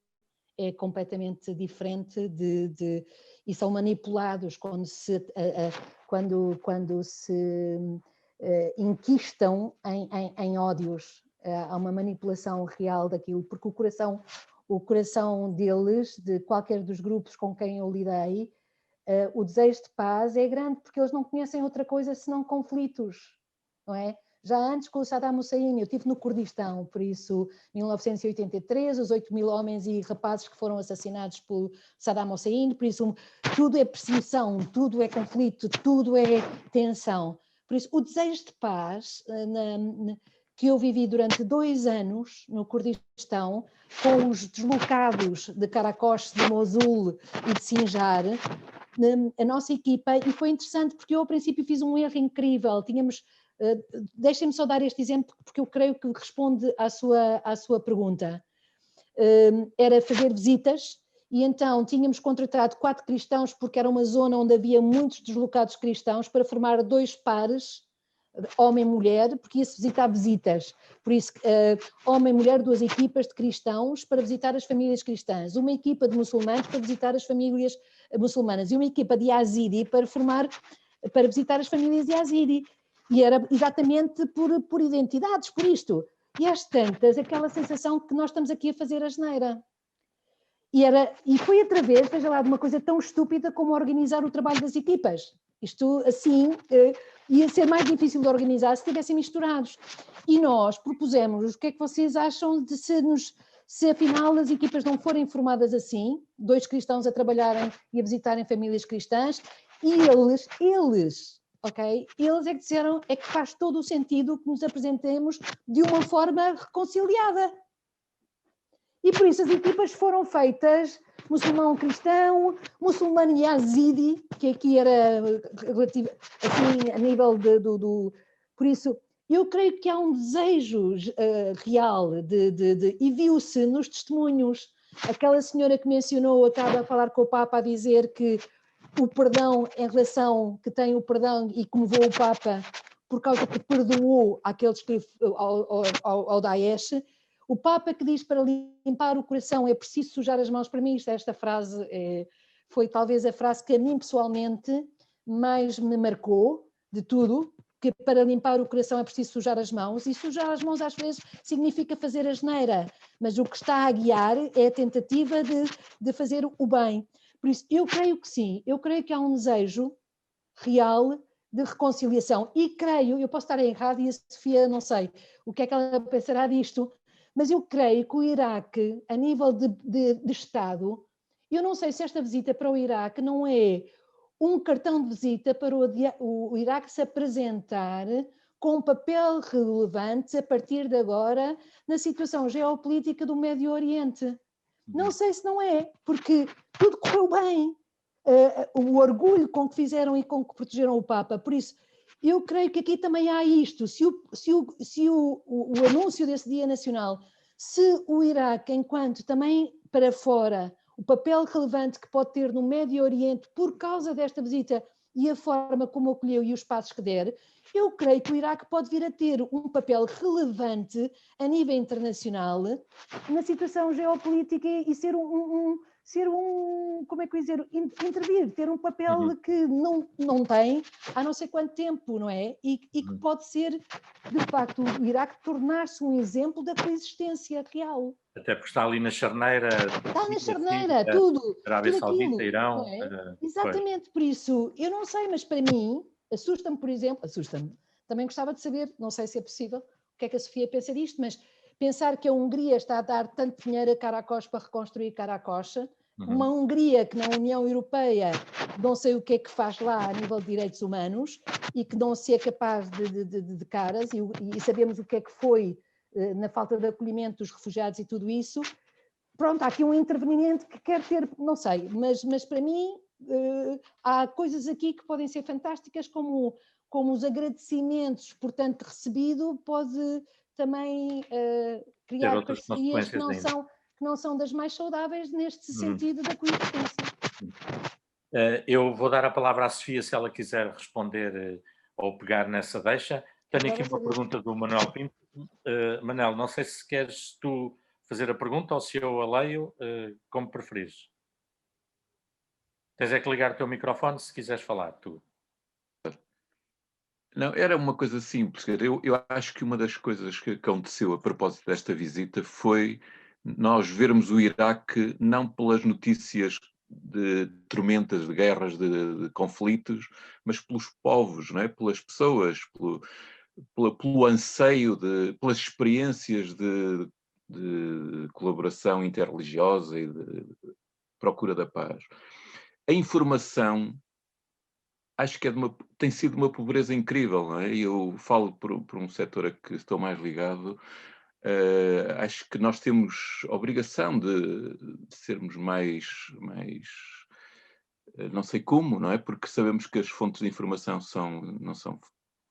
é completamente diferente e são manipulados quando se inquistam em ódios. Há uma manipulação real daquilo, porque o coração deles, de qualquer dos grupos com quem eu lidei, o desejo de paz é grande, porque eles não conhecem outra coisa senão conflitos, não é? Já antes com o Saddam Hussein, eu estive no Kurdistão, por isso, em 1983, os 8.000 homens e rapazes que foram assassinados por Saddam Hussein, por isso tudo é perseguição, tudo é conflito, tudo é tensão. Por isso, o desejo de paz que eu vivi durante 2 anos no Kurdistão, com os deslocados de Karakosh, de Mosul e de Sinjar, a nossa equipa, e foi interessante porque eu ao princípio fiz um erro incrível, deixem-me só dar este exemplo porque eu creio que responde à sua pergunta. Era fazer visitas e então tínhamos contratado 4 cristãos porque era uma zona onde havia muitos deslocados cristãos para formar 2 pares, homem e mulher, porque ia-se visitar visitas. Por isso, homem e mulher, 2 equipas de cristãos para visitar as famílias cristãs, uma equipa de muçulmanos para visitar as famílias muçulmanas e uma equipa de yazidi para visitar as famílias yazidi. E era exatamente por identidades, por isto. E às tantas, aquela sensação que nós estamos aqui a fazer a asneira. E foi através, veja lá, de uma coisa tão estúpida como organizar o trabalho das equipas. Isto, assim, ia ser mais difícil de organizar se estivessem misturados. E nós propusemos, o que é que vocês acham de se afinal as equipas não forem formadas assim, 2 cristãos a trabalharem e a visitarem famílias cristãs, e eles é que disseram, é que faz todo o sentido que nos apresentemos de uma forma reconciliada. E por isso as equipas foram feitas muçulmano-cristão, muçulmano-yazidi, que aqui era relativo, assim, a nível do... Por isso, eu creio que há um desejo real e viu-se nos testemunhos. Aquela senhora que mencionou acaba a falar com o Papa a dizer que o perdão em relação, que tem o perdão e comoveu o Papa por causa que perdoou àqueles que, ao Daesh. O Papa que diz para limpar o coração é preciso sujar as mãos. Para mim esta frase foi talvez a frase que a mim pessoalmente mais me marcou de tudo, que para limpar o coração é preciso sujar as mãos, e sujar as mãos às vezes significa fazer asneira, mas o que está a guiar é a tentativa de fazer o bem. Por isso, eu creio que sim, eu creio que há um desejo real de reconciliação e creio, eu posso estar errado e a Sofia não sei o que é que ela pensará disto, mas eu creio que o Iraque, a nível de Estado, eu não sei se esta visita para o Iraque não é um cartão de visita para o Iraque se apresentar com um papel relevante a partir de agora na situação geopolítica do Médio Oriente. Não sei se não é, porque tudo correu bem. o orgulho com que fizeram e com que protegeram o Papa. Por isso, eu creio que aqui também há isto. Se o anúncio desse Dia Nacional, se o Iraque, enquanto também para fora, o papel relevante que pode ter no Médio Oriente por causa desta visita e a forma como acolheu e os passos que der, eu creio que o Iraque pode vir a ter um papel relevante a nível internacional na situação geopolítica e ser como é que eu ia dizer, intervir, ter um papel que não tem há não sei quanto tempo, não é? E que pode ser, de facto, o Iraque tornar-se um exemplo da coexistência real. Até porque está ali na charneira. Está na charneira, tudo. Arábia tudo Saudita, aquilo, Irão. não é? Exatamente, por isso, eu não sei, mas para mim, assusta-me, por exemplo, também gostava de saber, não sei se é possível, o que é que a Sofia pensa disto, mas pensar que a Hungria está a dar tanto dinheiro a Caracos para reconstruir Caracos, uma Hungria que na União Europeia não sei o que é que faz lá a nível de direitos humanos e que não se é capaz de caras, e sabemos o que é que foi na falta de acolhimento dos refugiados e tudo isso. Pronto, há aqui um interveniente que quer ter, não sei, mas para mim há coisas aqui que podem ser fantásticas, como os agradecimentos por tanto recebido, pode também criar parcerias que não são das mais saudáveis neste sentido da coexistência. Eu vou dar a palavra à Sofia se ela quiser responder ou pegar nessa deixa. Tenho aqui uma pergunta do Manuel Pinto. Manel, não sei se queres tu fazer a pergunta ou se eu a leio, como preferires. Tens é que ligar o teu microfone se quiseres falar, tu. Não, era uma coisa simples. Eu acho que uma das coisas que aconteceu a propósito desta visita foi nós vermos o Iraque não pelas notícias de tormentas, de guerras, de conflitos, mas pelos povos, não é? Pelas pessoas, pelo anseio, pelas experiências de colaboração interreligiosa e de procura da paz. A informação acho que tem sido uma pobreza incrível, não é? Eu falo por um setor a que estou mais ligado. Acho que nós temos obrigação de sermos mais não sei como, não é? Porque sabemos que as fontes de informação não são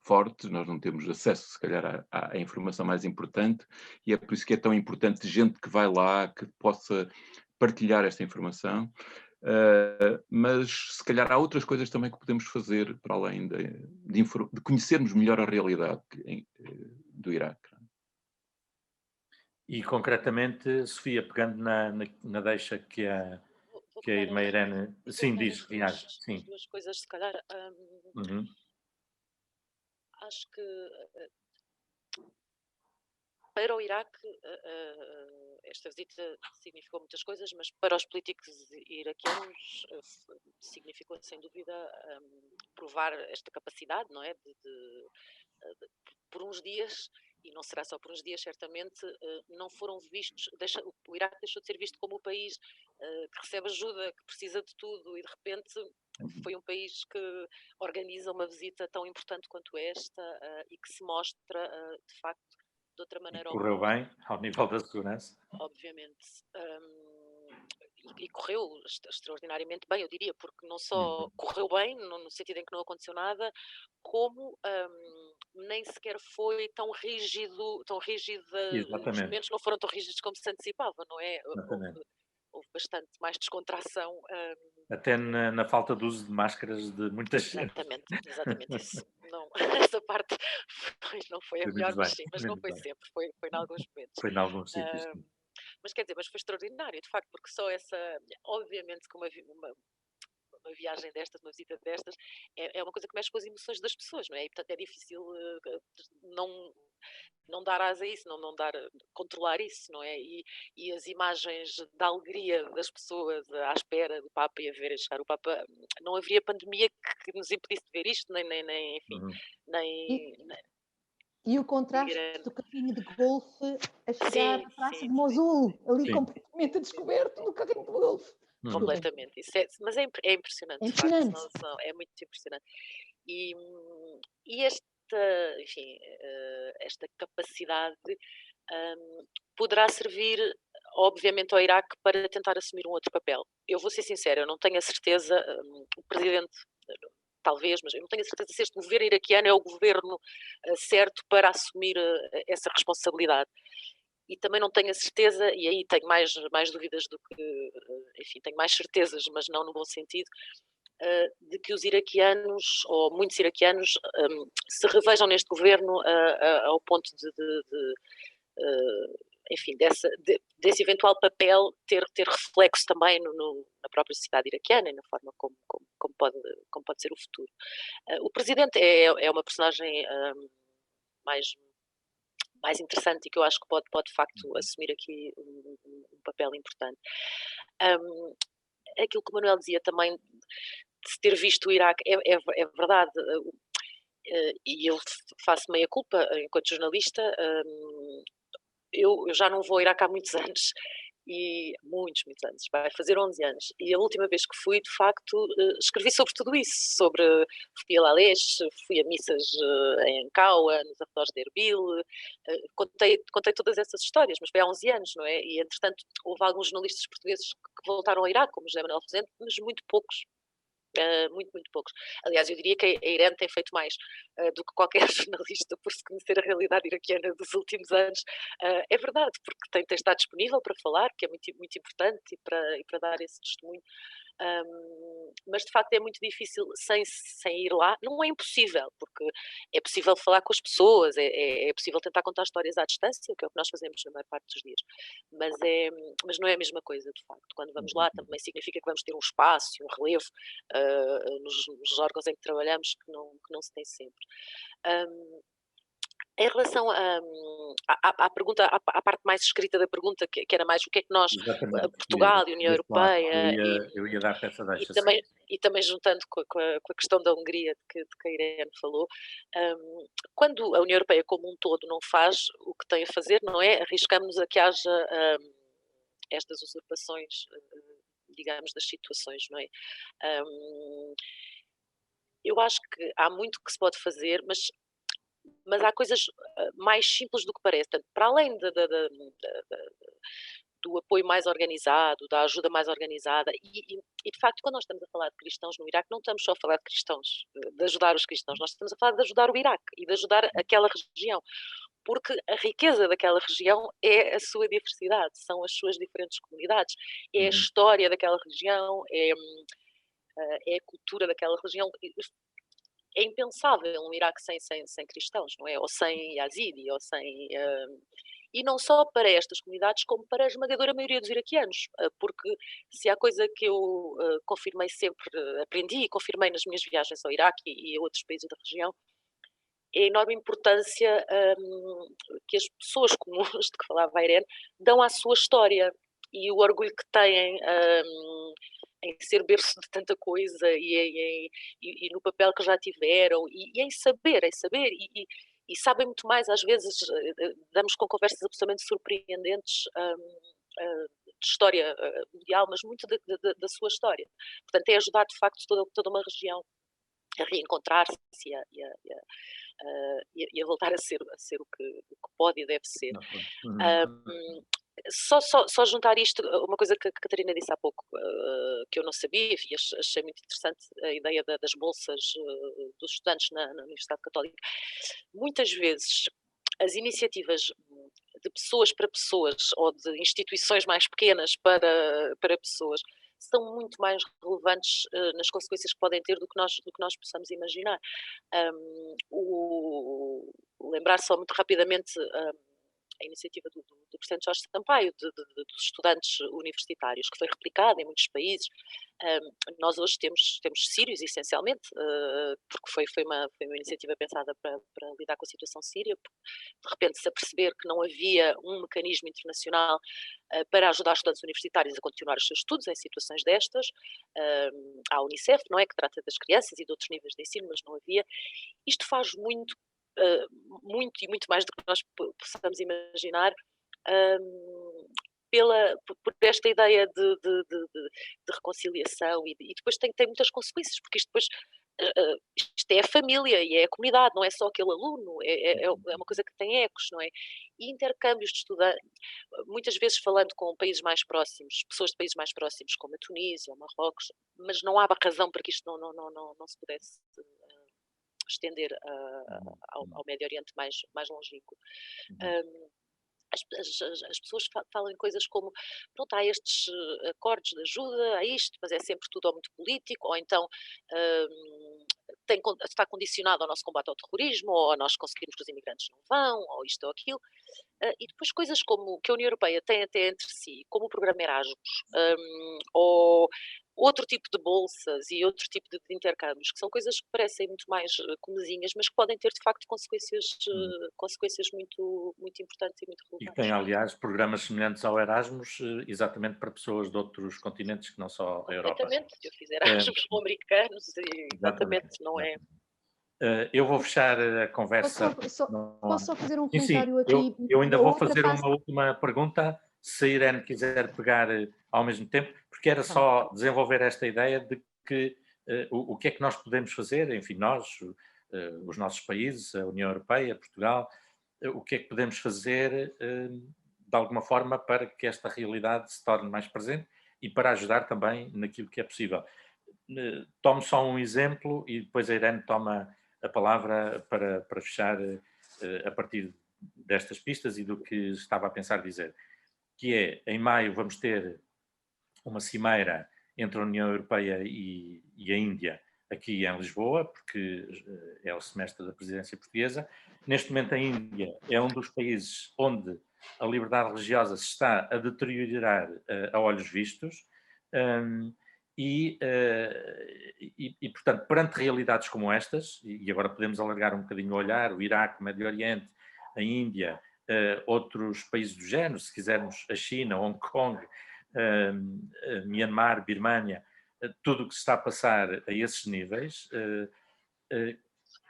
fortes, nós não temos acesso, se calhar, à informação mais importante, e é por isso que é tão importante gente que vai lá, que possa partilhar esta informação. Mas se calhar há outras coisas também que podemos fazer para além de conhecermos melhor a realidade do Iraque. E concretamente, Sofia, pegando na deixa que a irmã Irene... Sim, diz, Riacho. Sim. Duas coisas, se calhar. Acho que para o Iraque esta visita significou muitas coisas, mas para os políticos iraquianos significou sem dúvida provar esta capacidade, não é, por uns dias, e não será só por uns dias certamente, não foram vistos, o Iraque deixou de ser visto como o país que recebe ajuda, que precisa de tudo, e de repente foi um país que organiza uma visita tão importante quanto esta e que se mostra de facto de outra maneira. Correu bem ao nível da segurança? Obviamente. E correu extraordinariamente bem, eu diria, porque não só correu bem, no sentido em que não aconteceu nada, como nem sequer foi tão rígido, os momentos não foram tão rígidos como se antecipava, não é? Houve bastante mais descontração. Até na falta de uso de máscaras de muita gente. Exatamente isso. Não, essa parte não foi a melhor, mas não foi sempre, foi em alguns momentos. Foi em alguns sítios, mas quer dizer, mas foi extraordinário, de facto, porque só essa, obviamente que uma viagem destas, uma visita destas, é uma coisa que mexe com as emoções das pessoas, não é? E portanto é difícil não dar asa a isso, não controlar isso, não é? E as imagens da alegria das pessoas à espera do Papa e a ver chegar o Papa, não haveria pandemia que nos impedisse de ver isto, nem enfim, E o contraste do carrinho de golfe a chegar à Praça de Mosul, ali completamente descoberto no carrinho de golfe. Completamente, mas é impressionante, é impressionante. De facto, é muito impressionante. E esta capacidade poderá servir obviamente, ao Iraque para tentar assumir um outro papel. Eu vou ser sincera, eu não tenho a certeza, o presidente, talvez, mas eu não tenho a certeza se este governo iraquiano é o governo certo para assumir essa responsabilidade. E também não tenho a certeza, e aí tenho mais dúvidas do que, enfim, tenho mais certezas, mas não no bom sentido, de que os iraquianos, ou muitos iraquianos, se revejam neste governo ao ponto enfim, desse eventual papel ter reflexo também na própria sociedade iraquiana e na forma como pode ser o futuro. O presidente é uma personagem mais interessante e que eu acho que pode de facto assumir aqui um papel importante. Aquilo que o Manuel dizia também, de se ter visto o Iraque, é verdade, e eu faço meia culpa enquanto jornalista. Eu já não vou ao Iraque há muitos anos, e muitos anos, vai fazer 11 anos, e a última vez que fui, de facto, escrevi sobre tudo isso, fui a Lalesh, fui a missas em Ankaua, nos arredores de Erbil, contei todas essas histórias, mas foi há 11 anos, não é? E, entretanto, houve alguns jornalistas portugueses que voltaram ao Iraque, como José Manuel Rosente, mas muito poucos. Muito poucos. Aliás, eu diria que a Irene tem feito mais do que qualquer jornalista por se conhecer a realidade iraquiana dos últimos anos. É verdade, porque tem estado disponível para falar, que é muito, muito importante, e para dar esse testemunho. Mas de facto é muito difícil sem ir lá. Não é impossível, porque é possível falar com as pessoas, é possível tentar contar histórias à distância, que é o que nós fazemos na maior parte dos dias, mas não é a mesma coisa, de facto. Quando vamos lá também significa que vamos ter um espaço, um relevo nos órgãos em que trabalhamos que não se tem sempre. Em relação à pergunta, à parte mais escrita da pergunta, que era mais o que é que nós, Portugal e União Europeia, eu ia dar essa deixa, e também juntando com a questão da Hungria, de que a Irene falou, quando a União Europeia como um todo não faz o que tem a fazer, não é? Arriscamos a que haja estas usurpações, digamos, das situações, não é? Eu acho que há muito que se pode fazer, mas há coisas mais simples do que parece. Portanto, para além do apoio mais organizado, da ajuda mais organizada, e de facto, quando nós estamos a falar de cristãos no Iraque, não estamos só a falar de cristãos, de ajudar os cristãos, nós estamos a falar de ajudar o Iraque e de ajudar aquela região, porque a riqueza daquela região é a sua diversidade, são as suas diferentes comunidades, é a história daquela região, é a cultura daquela região. É impensável um Iraque sem cristãos, não é? Ou sem Yazidi, ou sem... E não só para estas comunidades, como para a esmagadora maioria dos iraquianos, porque se há coisa que eu confirmei sempre, aprendi e confirmei nas minhas viagens ao Iraque e a outros países da região, é a enorme importância que as pessoas comuns de que falava a Irene dão à sua história e o orgulho que têm em ser berço de tanta coisa e no papel que já tiveram e em saber e sabem muito mais, às vezes damos com conversas absolutamente surpreendentes de história mundial, mas muito da sua história. Portanto, é ajudar de facto toda uma região a reencontrar-se e a voltar a ser o que pode e deve ser. Só juntar isto, uma coisa que a Catarina disse há pouco, que eu não sabia e achei muito interessante, a ideia das bolsas dos estudantes na Universidade Católica. Muitas vezes as iniciativas de pessoas para pessoas ou de instituições mais pequenas para pessoas são muito mais relevantes nas consequências que podem ter do que nós possamos imaginar. Lembrar só muito rapidamente a iniciativa do Presidente Jorge Sampaio, dos estudantes universitários, que foi replicada em muitos países. Nós hoje temos sírios, essencialmente, porque foi uma iniciativa pensada para lidar com a situação síria. De repente, se aperceber que não havia um mecanismo internacional para ajudar estudantes universitários a continuar os seus estudos em situações destas. Há a Unicef, não é, que trata das crianças e de outros níveis de ensino, mas não havia. Isto faz muito e muito mais do que nós possamos imaginar por esta ideia de reconciliação e depois tem muitas consequências, porque isto depois isto é a família e é a comunidade, não é só aquele aluno, é uma coisa que tem ecos, não é? E intercâmbios de estudantes, muitas vezes falando com países mais próximos, pessoas de países mais próximos, como a Tunísia ou Marrocos, mas não há razão para que isto não se pudesse estender ao Médio Oriente mais longínquo. As pessoas falam em coisas como, pronto, há estes acordos de ajuda, há isto, mas é sempre tudo ou muito político, ou então está condicionado ao nosso combate ao terrorismo, ou a nós conseguirmos que os imigrantes não vão, ou isto ou aquilo. E depois coisas como que a União Europeia tem até entre si, como o programa Erasmus, ou outro tipo de bolsas e outro tipo de intercâmbios, que são coisas que parecem muito mais comezinhas, mas que podem ter de facto consequências muito, muito importantes e muito E que relevantes. tem, aliás, programas semelhantes ao Erasmus, exatamente para pessoas de outros continentes que não só a Europa. Completamente, eu fiz Erasmus com americanos e exatamente, não é? Eu vou fechar a conversa. Posso só fazer um Sim, comentário aqui? eu ainda vou fazer fase... uma última pergunta, se a Irene quiser pegar ao mesmo tempo, porque era só desenvolver esta ideia de que o que é que nós podemos fazer, enfim, nós, os nossos países, a União Europeia, Portugal, o que é que podemos fazer de alguma forma para que esta realidade se torne mais presente e para ajudar também naquilo que é possível. Tomo só um exemplo e depois a Irene toma a palavra para fechar a partir destas pistas e do que estava a pensar dizer, que é, em maio vamos ter uma cimeira entre a União Europeia e a Índia aqui em Lisboa, porque é o semestre da presidência portuguesa. Neste momento a Índia é um dos países onde a liberdade religiosa se está a deteriorar a olhos vistos, e, portanto, perante realidades como estas, e agora podemos alargar um bocadinho o olhar, o Iraque, o Médio Oriente, a Índia, outros países do género, se quisermos a China, Hong Kong, Myanmar, Birmânia, tudo o que se está a passar a esses níveis,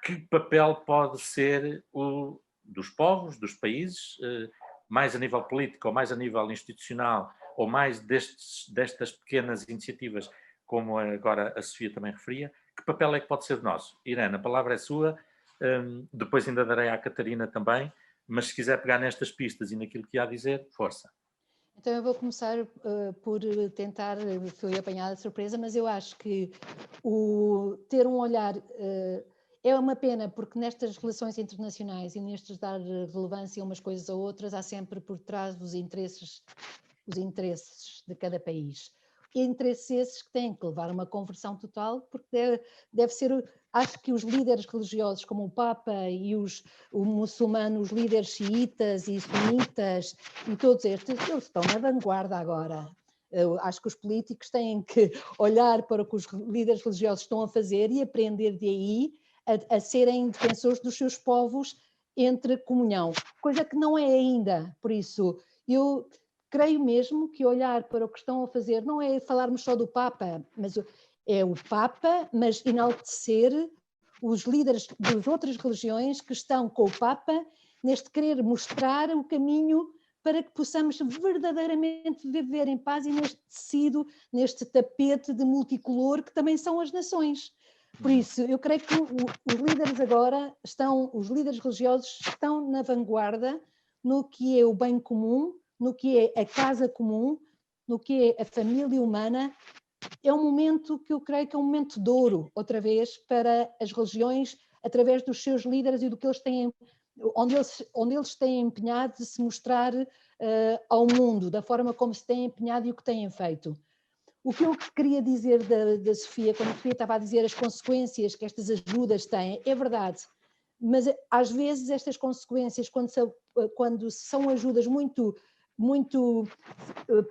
que papel pode ser o dos povos, dos países, mais a nível político ou mais a nível institucional, ou mais destas pequenas iniciativas, como agora a Sofia também referia, que papel é que pode ser nosso? Irene, a palavra é sua, depois ainda darei à Catarina também, mas se quiser pegar nestas pistas e naquilo que há a dizer, força. Então eu vou começar por tentar, fui apanhada de surpresa, mas eu acho que ter um olhar é uma pena, porque nestas relações internacionais e nestes dar relevância umas coisas a outras, há sempre por trás os interesses de cada país. E interesses esses que têm que levar a uma conversão total, porque deve ser, acho que os líderes religiosos como o Papa e os muçulmanos, os líderes xiitas e sunitas e todos estes, eles estão na vanguarda agora. Eu acho que os políticos têm que olhar para o que os líderes religiosos estão a fazer e aprender de aí a serem defensores dos seus povos entre comunhão, coisa que não é ainda. Por isso, eu creio mesmo que olhar para o que estão a fazer não é falarmos só do Papa, mas é o Papa, mas enaltecer os líderes das outras religiões que estão com o Papa neste querer mostrar o caminho para que possamos verdadeiramente viver em paz e neste tecido, neste tapete de multicolor que também são as nações. Por isso, eu creio que os líderes agora os líderes religiosos estão na vanguarda no que é o bem comum, no que é a casa comum, no que é a família humana. É um momento que eu creio que é um momento de ouro, outra vez, para as religiões, através dos seus líderes e do que eles têm, onde eles têm empenhado de se mostrar ao mundo, da forma como se têm empenhado e o que têm feito. O que eu queria dizer da Sofia, quando a Sofia estava a dizer as consequências que estas ajudas têm, é verdade, mas às vezes estas consequências, quando são ajudas muito,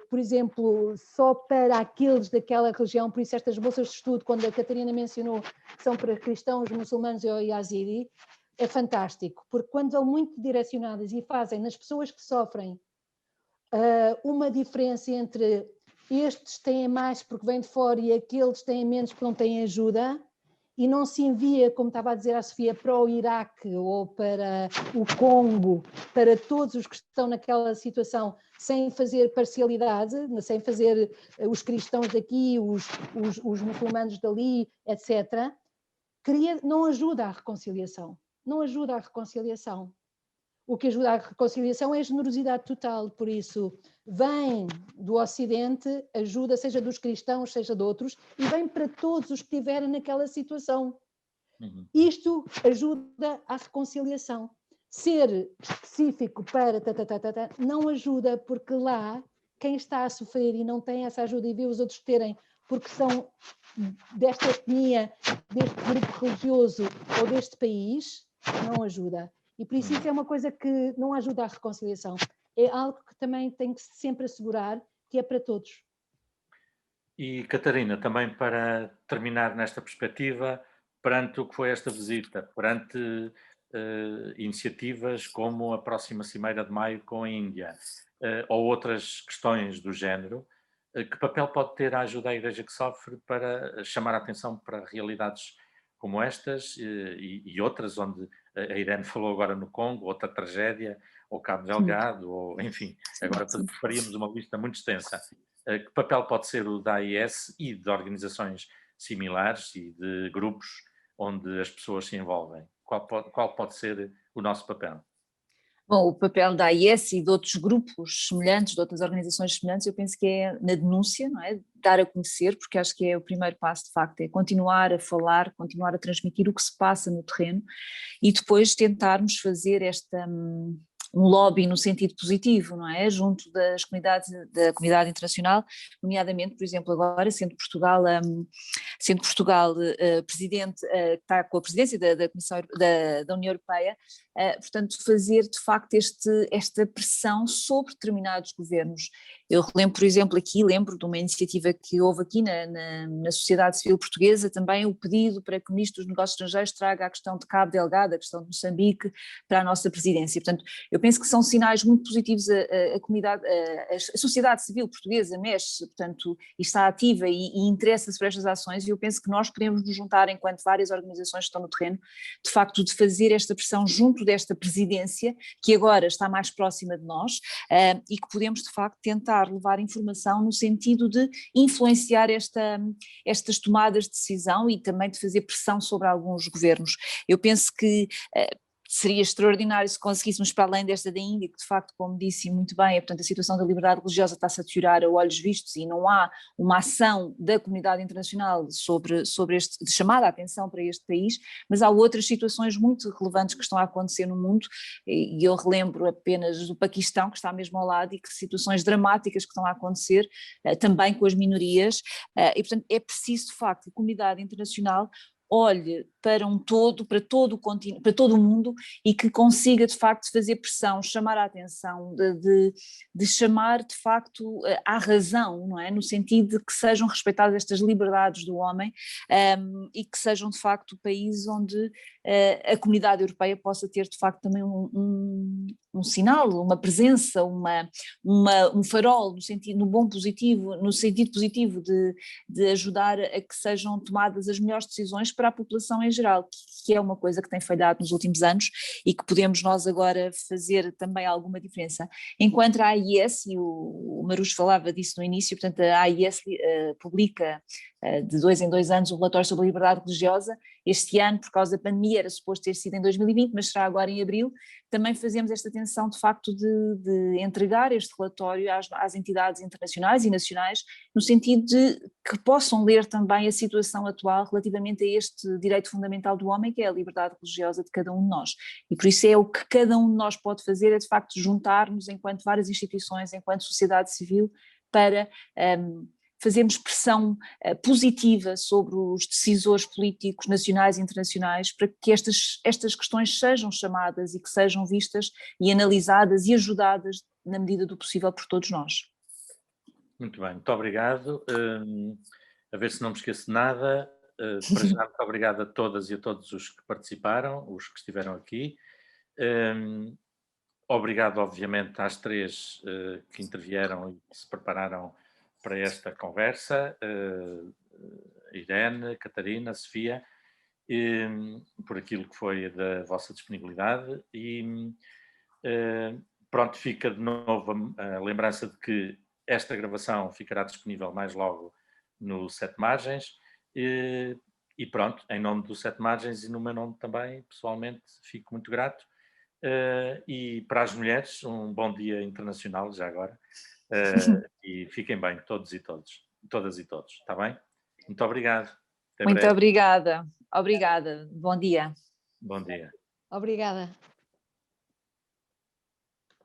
por exemplo, só para aqueles daquela religião, por isso estas bolsas de estudo, quando a Catarina mencionou que são para cristãos, muçulmanos e yazidi, é fantástico, porque quando são muito direcionadas e fazem nas pessoas que sofrem uma diferença entre estes têm mais porque vêm de fora e aqueles têm menos porque não têm ajuda, e não se envia, como estava a dizer a Sofia, para o Iraque ou para o Congo, para todos os que estão naquela situação, sem fazer parcialidade, sem fazer os cristãos daqui, os muçulmanos dali, etc. não ajuda à reconciliação. Não ajuda à reconciliação. O que ajuda à reconciliação é a generosidade total, por isso vem do Ocidente, ajuda seja dos cristãos, seja de outros, e vem para todos os que estiverem naquela situação. Isto ajuda à reconciliação. Ser específico para não ajuda, porque lá quem está a sofrer e não tem essa ajuda e vê os outros terem, porque são desta etnia, deste grupo religioso ou deste país, não ajuda. E por isso é uma coisa que não ajuda à reconciliação. É algo que também tem que sempre assegurar que é para todos. E Catarina, também para terminar nesta perspectiva, perante o que foi esta visita, perante iniciativas como a próxima Cimeira de Maio com a Índia, ou outras questões do género, que papel pode ter a ajuda à Igreja que sofre para chamar a atenção para realidades como estas e outras, onde a Irene falou agora no Congo, outra tragédia, ou Cabo Delgado, ou enfim, agora faríamos uma lista muito extensa. Que papel pode ser o da AIS e de organizações similares e de grupos onde as pessoas se envolvem? Qual pode ser o nosso papel? Bom, o papel da AIS e de outros grupos semelhantes, de outras organizações semelhantes, eu penso que é na denúncia, não é? Dar a conhecer, porque acho que é o primeiro passo de facto, é continuar a falar, continuar a transmitir o que se passa no terreno e depois tentarmos fazer um lobby no sentido positivo, não é? Junto da comunidade internacional, nomeadamente, por exemplo, agora, sendo Portugal presidente, está com a presidência da Comissão da União Europeia, portanto, fazer de facto esta pressão sobre determinados governos. Eu lembro, por exemplo, lembro de uma iniciativa que houve aqui na sociedade civil portuguesa, também o pedido para que o Ministro dos Negócios Estrangeiros traga a questão de Cabo Delgado, a questão de Moçambique, para a nossa presidência. Portanto, eu penso que são sinais muito positivos, a sociedade civil portuguesa mexe, portanto, e está ativa e interessa-se por estas ações, e eu penso que nós podemos nos juntar, enquanto várias organizações que estão no terreno, de facto, de fazer esta pressão junto desta presidência, que agora está mais próxima de nós, e que podemos, de facto, tentar levar informação no sentido de influenciar estas tomadas de decisão e também de fazer pressão sobre alguns governos. Eu penso que seria extraordinário se conseguíssemos, para além desta da Índia, que de facto, como disse muito bem, portanto, a situação da liberdade religiosa está-se a deteriorar a olhos vistos e não há uma ação da comunidade internacional sobre de chamada a atenção para este país, mas há outras situações muito relevantes que estão a acontecer no mundo, e eu relembro apenas do Paquistão, que está mesmo ao lado, e que situações dramáticas que estão a acontecer, também com as minorias, e portanto é preciso de facto a comunidade internacional olhe para um todo, para todo o continente, para todo o mundo, e que consiga de facto fazer pressão, chamar a atenção, de chamar de facto à razão, não é? No sentido de que sejam respeitadas estas liberdades do homem, e que sejam de facto países onde a comunidade europeia possa ter de facto também um sinal, uma presença, um farol no bom positivo, no sentido positivo de ajudar a que sejam tomadas as melhores decisões para a população em geral, que é uma coisa que tem falhado nos últimos anos e que podemos nós agora fazer também alguma diferença. Enquanto a AIS, e o Marujo falava disso no início, portanto a AIS publica de 2 em 2 anos um relatório sobre a liberdade religiosa. Este ano, por causa da pandemia, era suposto ter sido em 2020, mas será agora em abril. Também fazemos esta tensão de facto de entregar este relatório às entidades internacionais e nacionais, no sentido de que possam ler também a situação atual relativamente a este direito fundamental do homem, que é a liberdade religiosa de cada um de nós. E por isso é o que cada um de nós pode fazer, é de facto juntar-nos enquanto várias instituições, enquanto sociedade civil, para fazermos pressão positiva sobre os decisores políticos nacionais e internacionais para que estas questões sejam chamadas e que sejam vistas e analisadas e ajudadas na medida do possível por todos nós. Muito bem, muito obrigado. A ver se não me esqueço de nada. Para já, muito obrigado a todas e a todos os que participaram, os que estiveram aqui. Obrigado, obviamente, às 3 que intervieram e que se prepararam para esta conversa, Irene, Catarina, Sofia, por aquilo que foi da vossa disponibilidade. E pronto, fica de novo a lembrança de que esta gravação ficará disponível mais logo no Sete Margens. E pronto, em nome do Sete Margens e no meu nome também, pessoalmente, fico muito grato. E para as mulheres, um bom dia internacional, já agora. E fiquem bem, todos e todos, todas e todos, está bem? Muito obrigado. Até Muito breve. obrigada. Obrigada. Bom dia. Bom dia. Obrigada.